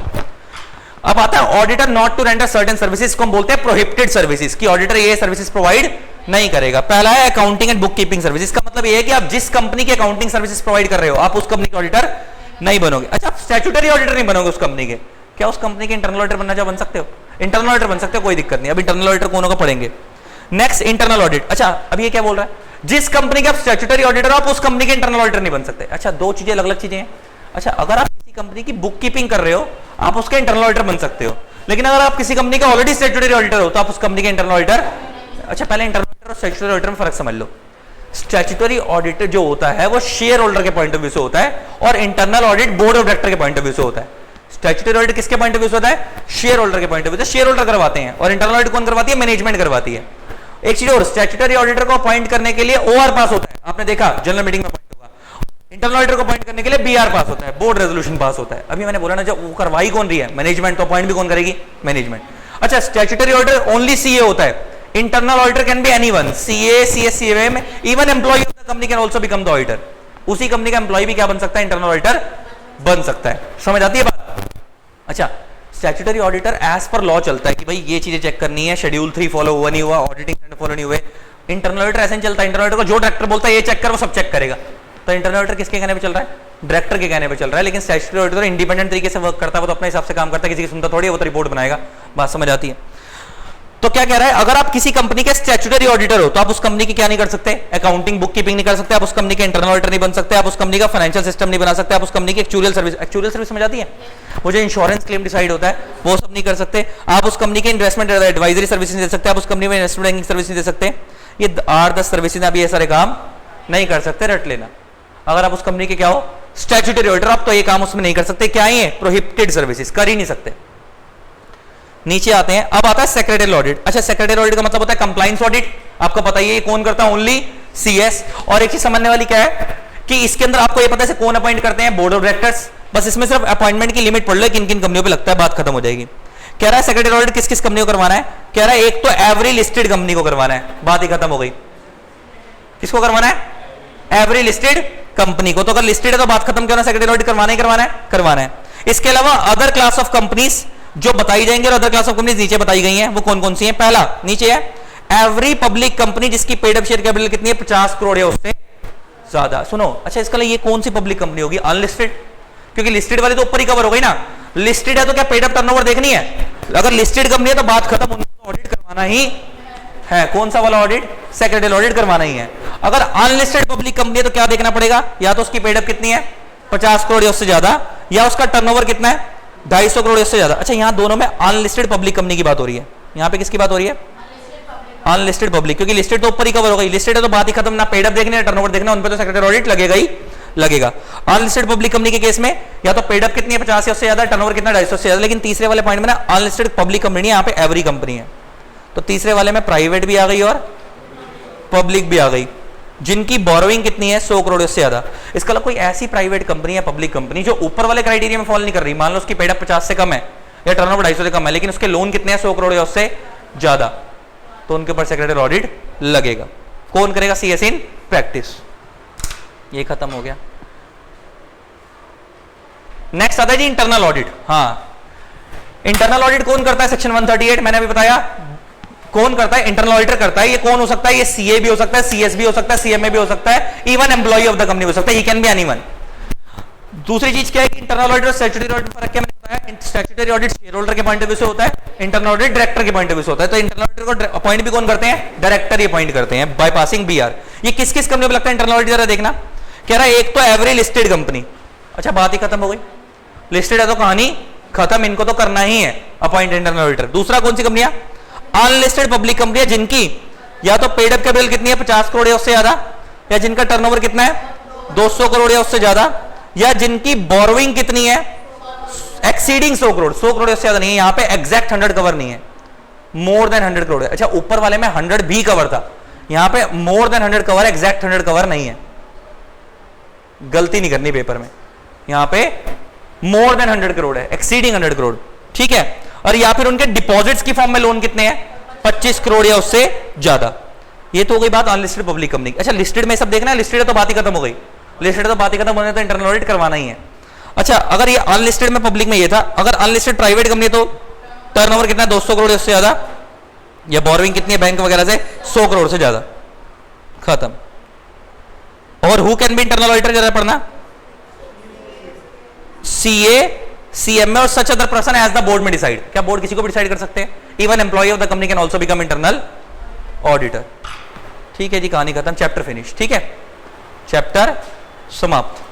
अब आता है auditor not to render certain services, को हम बोलते हैं प्रोहिबिटेड सर्विसेज, कि ऑडिटर ये सर्विसेज प्रोवाइड नहीं करेगा। पहला है accounting and book keeping services, का मतलब ये है कि आप जिस कंपनी की अकाउंटिंग सर्विसेज प्रोवाइड कर रहे हो आप उस कंपनी के ऑडिटर नहीं बनोगे। अच्छा, स्टैट्यूटरी ऑडिटर नहीं बनोगे उस कंपनी के, क्या उस कंपनी के इंटरनल ऑडिटर बनना चाहो बन सकते हो, इंटरनल ऑडिटर बन सकते हो, कोई दिक्कत नहीं। अब इंटरनल ऑडिटर कौन होगा पढ़ेंगे। Next, internal audit. अच्छा, अब ये क्या बोल रहा है, जिस कंपनी के आप स्टैट्यूटरी ऑडिटर हो आप उस कंपनी के इंटरनल ऑडिटर नहीं बन सकते। अच्छा, दो चीजें अलग अलग चीजें हैं। अच्छा, अगर आप किसी कंपनी की बुक कीपिंग कर रहे हो आप उसके इंटरनल ऑडिटर बन सकते हो, लेकिन अगर आप किसी कंपनी का ऑलरेडी स्टैट्यूटरी ऑडिटर हो तो आप उस कंपनी के इंटरनल ऑडिटर। अच्छा, पहले इंटरनल ऑडिटर और स्टैट्यूटरी ऑडिटर में फर्क समझ लो। स्टैट्यूटरी ऑडिटर जो होता है वो शेयर होल्डर के पॉइंट ऑफ व्यू से होता है, और internal audit board of director के पॉइंट ऑफ व्यू से होता है। स्टैट्यूटरी ऑडिट किसके पॉइंट ऑफ व्यू से होता है, शेयर होल्डर के पॉइंट ऑफ व्यू से, शेयर होल्डर करवाते हैं, और इंटरनल ऑडिट कौन करवाती है, मैनेजमेंट करवाती है। एक चीज और, स्टैट्यूटरी ऑडिटर को अपॉइंट करने के लिए ओआर पास होता है, आपने देखा जनरल मीटिंग में अपॉइंट होगा। इंटरनल ऑडिटर को अपॉइंट करने के लिए बीआर पास होता है, बोर्ड रेजोल्यूशन पास होता है। अभी मैंने बोला ना, जब वो करवाई कौन रही है, मैनेजमेंट, तो अपॉइंट भी कौन करेगी, मैनेजमेंट। अच्छा, स्टैट्यूटरी ऑडिटर ओनली सीए होता है, internal auditor can be anyone, CA, CS CA में even employ of the company can also become the auditor. उसी कंपनी का एम्प्लॉय भी क्या बन सकता है, इंटरनल ऑडिटर बन सकता है। समझ आती है बात। अच्छा, statutory auditor as per law चलता है कि भाई ये चीजें चेक करनी है, शेड्यूल 3 फॉलो हुआ नहीं हुआ, ऑडिटिंग स्टैंडर्ड फॉलो नहीं हुए। इंटरनल ऑडिटर ऐसे नहीं चलता, इंटरनल ऑडिटर को जो डायरेक्टर बोलता है ये चेक कर, वो सब चेक करेगा। तो इंटरनल ऑडिटर किसके कहने पे चल रहा है, डायरेक्टर के कहने पे चल रहा है। लेकिन स्टैट्यूटरी ऑडिटर इंडिपेंडेंट तरीके से वर्क करता है, वो तो अपने हिसाब से काम करता है, किसी की सुनता थोड़ी है, वो तो रिपोर्ट बनाएगा। बात समझ आती है। तो क्या कह रहा है, अगर आप किसी कंपनी के स्टैट्यूटरी ऑडिटर हो तो आप उस कंपनी की क्या नहीं कर सकते, अकाउंटिंग बुक कीपिंग नहीं कर सकते, आप उस कंपनी के इंटरनल ऑडिटर नहीं बन सकते, आप उस कंपनी का फाइनेंशियल सिस्टम नहीं बना सकते, आप उस कंपनी की एक्चुअल सर्विस समझ आती है, वो जो इंश्योरेंस क्लेम डिसाइड होता है वो सब नहीं कर सकते। आप उस कंपनी के इन्वेस्टमेंट एडवाइजरी सर्विस नहीं दे सकते, आप उस कंपनी में इन्वेस्टमेंट बैंकिंग सर्विस नहीं दे सकते। ये 8-10 सर्विसेज आप ये सारे काम नहीं कर सकते, रट लेना। अगर आप उस कंपनी के क्या हो, स्टैट्यूटरी ऑडिटर, आप तो ये काम उसमें नहीं कर सकते। क्या है, प्रोहिबिटेड सर्विसेज, कर ही नहीं सकते। नीचे आते हैं, अब आता है सेक्रेटरी ऑडिट। अच्छा, सेक्रेटरी ऑडिट का मतलब होता है कंप्लायंस ऑडिट, आपको पता ही है कौन करता है, ओनली सीएस। और एक चीज समझने वाली क्या है कि इसके अंदर आपको ये पता है कौन अपॉइंट करते हैं, बोर्ड ऑफ डायरेक्टर्स। बस इसमें सिर्फ अपॉइंटमेंट की लिमिट पढ़ लो, किन किन कंपनियों पे लगता है, बात खत्म हो जाएगी। कह रहा है सेक्रेटरी ऑडिट किस किस कंपनी को करवाना है, कह रहा है एक तो एवरी लिस्टेड कंपनी को करवाना है, बात ही खत्म हो गई। किसको करवाना है, एवरी लिस्टेड कंपनी को। तो अगर लिस्टेड है तो बात खत्म, क्यों ना, सेक्रेटरी ऑडिट करवाना ही करवाना है। इसके अलावा अदर क्लास ऑफ कंपनीज जो बताई जाएंगे, और अदर क्लास ऑफ कंपनीज नीचे बताई गई हैं, वो कौन कौन सी हैं। पहला नीचे है एवरी पब्लिक कंपनी जिसकी पेड अप शेयर कैपिटल कितनी है, 50 करोड़ है उससे ज्यादा। सुनो, अच्छा इसका ये कौन सी पब्लिक कंपनी होगी, अनलिस्टेड। क्योंकि लिस्टेड वाली तो ऊपर ही कवर हो गई ना, लिस्टेड है तो क्या पेड अप टर्नओवर देखनी है, अगर लिस्टेड कंपनी है तो बात खत्म, उनको ऑडिट करवाना ही है, कौन सा वाला ऑडिट, सेक्रेटरी ऑडिट करवाना ही है। अगर अनलिस्टेड पब्लिक कंपनी है तो क्या देखना पड़ेगा, या तो उसकी पेड अप कितनी है 50 करोड़ या उससे ज्यादा, या उसका टर्नओवर कितना है 250 करोड़ या उससे ज्यादा। अच्छा यहां दोनों में अनलिस्टेड पब्लिक कंपनी की बात हो रही है, यहां पे किसकी बात हो रही है, अनलिस्टेड पब्लिक, क्योंकि लिस्टेड तो ऊपर ही कवर हो गई, लिस्टेड है तो बात ही खत्म, ना पेड अप देखने ना टर्नओवर देखना, उन पे तो सेक्रेटरी ऑडिट लगेगा ही लगेगा। अनलिस्टेड पब्लिक कंपनी के केस में या तो पेड अप कितनी है 50 या उससे ज्यादा, टर्नओवर कितना 250 से ज्यादा, लेकिन तीसरे वाले पॉइंट में ना अनलिस्टेड पब्लिक कंपनी यहां पे एवरी कंपनी है, तो तीसरे वाले में प्राइवेट भी आ गई और पब्लिक भी आ गई, जिनकी बोरोइंग कितनी है 100 करोड़ से ज्यादा। इसका मतलब कोई ऐसी प्राइवेट कंपनी है पब्लिक कंपनी जो ऊपर वाले क्राइटेरिया में फॉलो नहीं कर रही, मान लो उसकी पेड अप 50 से कम है या टर्नओवर 250 से कम है, लेकिन उसके लोन कितने हैं 100 करोड़ या उससे ज्यादा, तो उनके ऊपर सेक्रेटरी ऑडिट लगेगा। कौन करेगा, सीएस इन प्रैक्टिस। ये खत्म हो गया। नेक्स्ट आता है जी इंटरनल ऑडिट। हाँ, इंटरनल ऑडिट कौन करता है, सेक्शन 138 मैंने अभी बताया कौन करता है, इंटरनल ऑडिटर करता है। ये कौन हो सकता है, ये सीए भी हो सकता है, सीएस भी हो सकता है, सीएमए भी हो सकता है, even employ of the company हो सकता है, ही कैन बी एनीवन। दूसरी चीज क्या है कि इंटरनल ऑडिट और स्टैट्यूटरी ऑडिट में फर्क क्या मैंने बताया, स्टैट्यूटरी ऑडिट शेयर होल्डर के पॉइंट ऑफ व्यू से होता है, इंटरनल ऑडिट डायरेक्टर के पॉइंट ऑफ व्यू से होता है। तो इंटरनल ऑडिटर को अपॉइंट भी कौन करते हैं, डायरेक्टर ही अपॉइंट करते हैं बाय पासिंग बीआर। ये किस किस कंपनी में लगता है इंटरनल ऑडिट, जरा देखना। कह रहा है एक तो एवरी लिस्टेड कंपनी, अच्छा बात ही खत्म हो गई, लिस्टेड है तो कहानी खत्म, इनको तो करना ही है अपॉइंट इंटरनल ऑडिटर। दूसरा कौन सी कंपनियां, अनलिस्टेड पब्लिक कंपनियां जिनकी या तो पेड अप कैपिटल कितनी है 50 करोड़ या उससे ज्यादा, या जिनका टर्नओवर कितना है 200 करोड़ या उससे ज्यादा, या जिनकी बोरोइंग कितनी है एक्सीडिंग 100 करोड़, 100 करोड़ से ज्यादा नहीं है, यहां पे एग्जैक्ट 100 कवर नहीं है, मोर देन 100 करोड़ है। अच्छा ऊपर वाले में 100 भी कवर था, यहां पे more than 100 cover, exact 100 cover नहीं है, गलती नहीं करनी पेपर में, यहां पे मोर देन 100 करोड़ है, एक्सीडिंग 100 करोड़, ठीक है। और या फिर उनके डिपॉजिट्स की फॉर्म में लोन कितने हैं 25 करोड़ या उससे ज्यादा। ये तो हो गई बात अनलिस्टेड पब्लिक कंपनी। अच्छा लिस्टेड में सब देखना है, लिस्टेड है तो बात ही खत्म हो गई, लिस्टेड तो बात ही खत्म होने तो इंटरनल ऑडिट करवाना ही है। अच्छा अगर ये अनलिस्टेड में पब्लिक में ये था, अगर अनलिस्टेड प्राइवेट कंपनी तो टर्नओवर कितना है 200 करोड़ उससे ज्यादा, या बोरोइंग कितनी है बैंक वगैरह से 100 करोड़ से ज्यादा, खत्म। और who can be internal auditor, जरा पढ़ना, सीए सीएमए और such other person as the board में डिसाइड। क्या बोर्ड किसी को भी डिसाइड कर सकते हैं, even employ of the company can also become internal auditor. ठीक है जी, कहानी खत्म, चैप्टर फिनिश। ठीक है, चैप्टर समाप्त।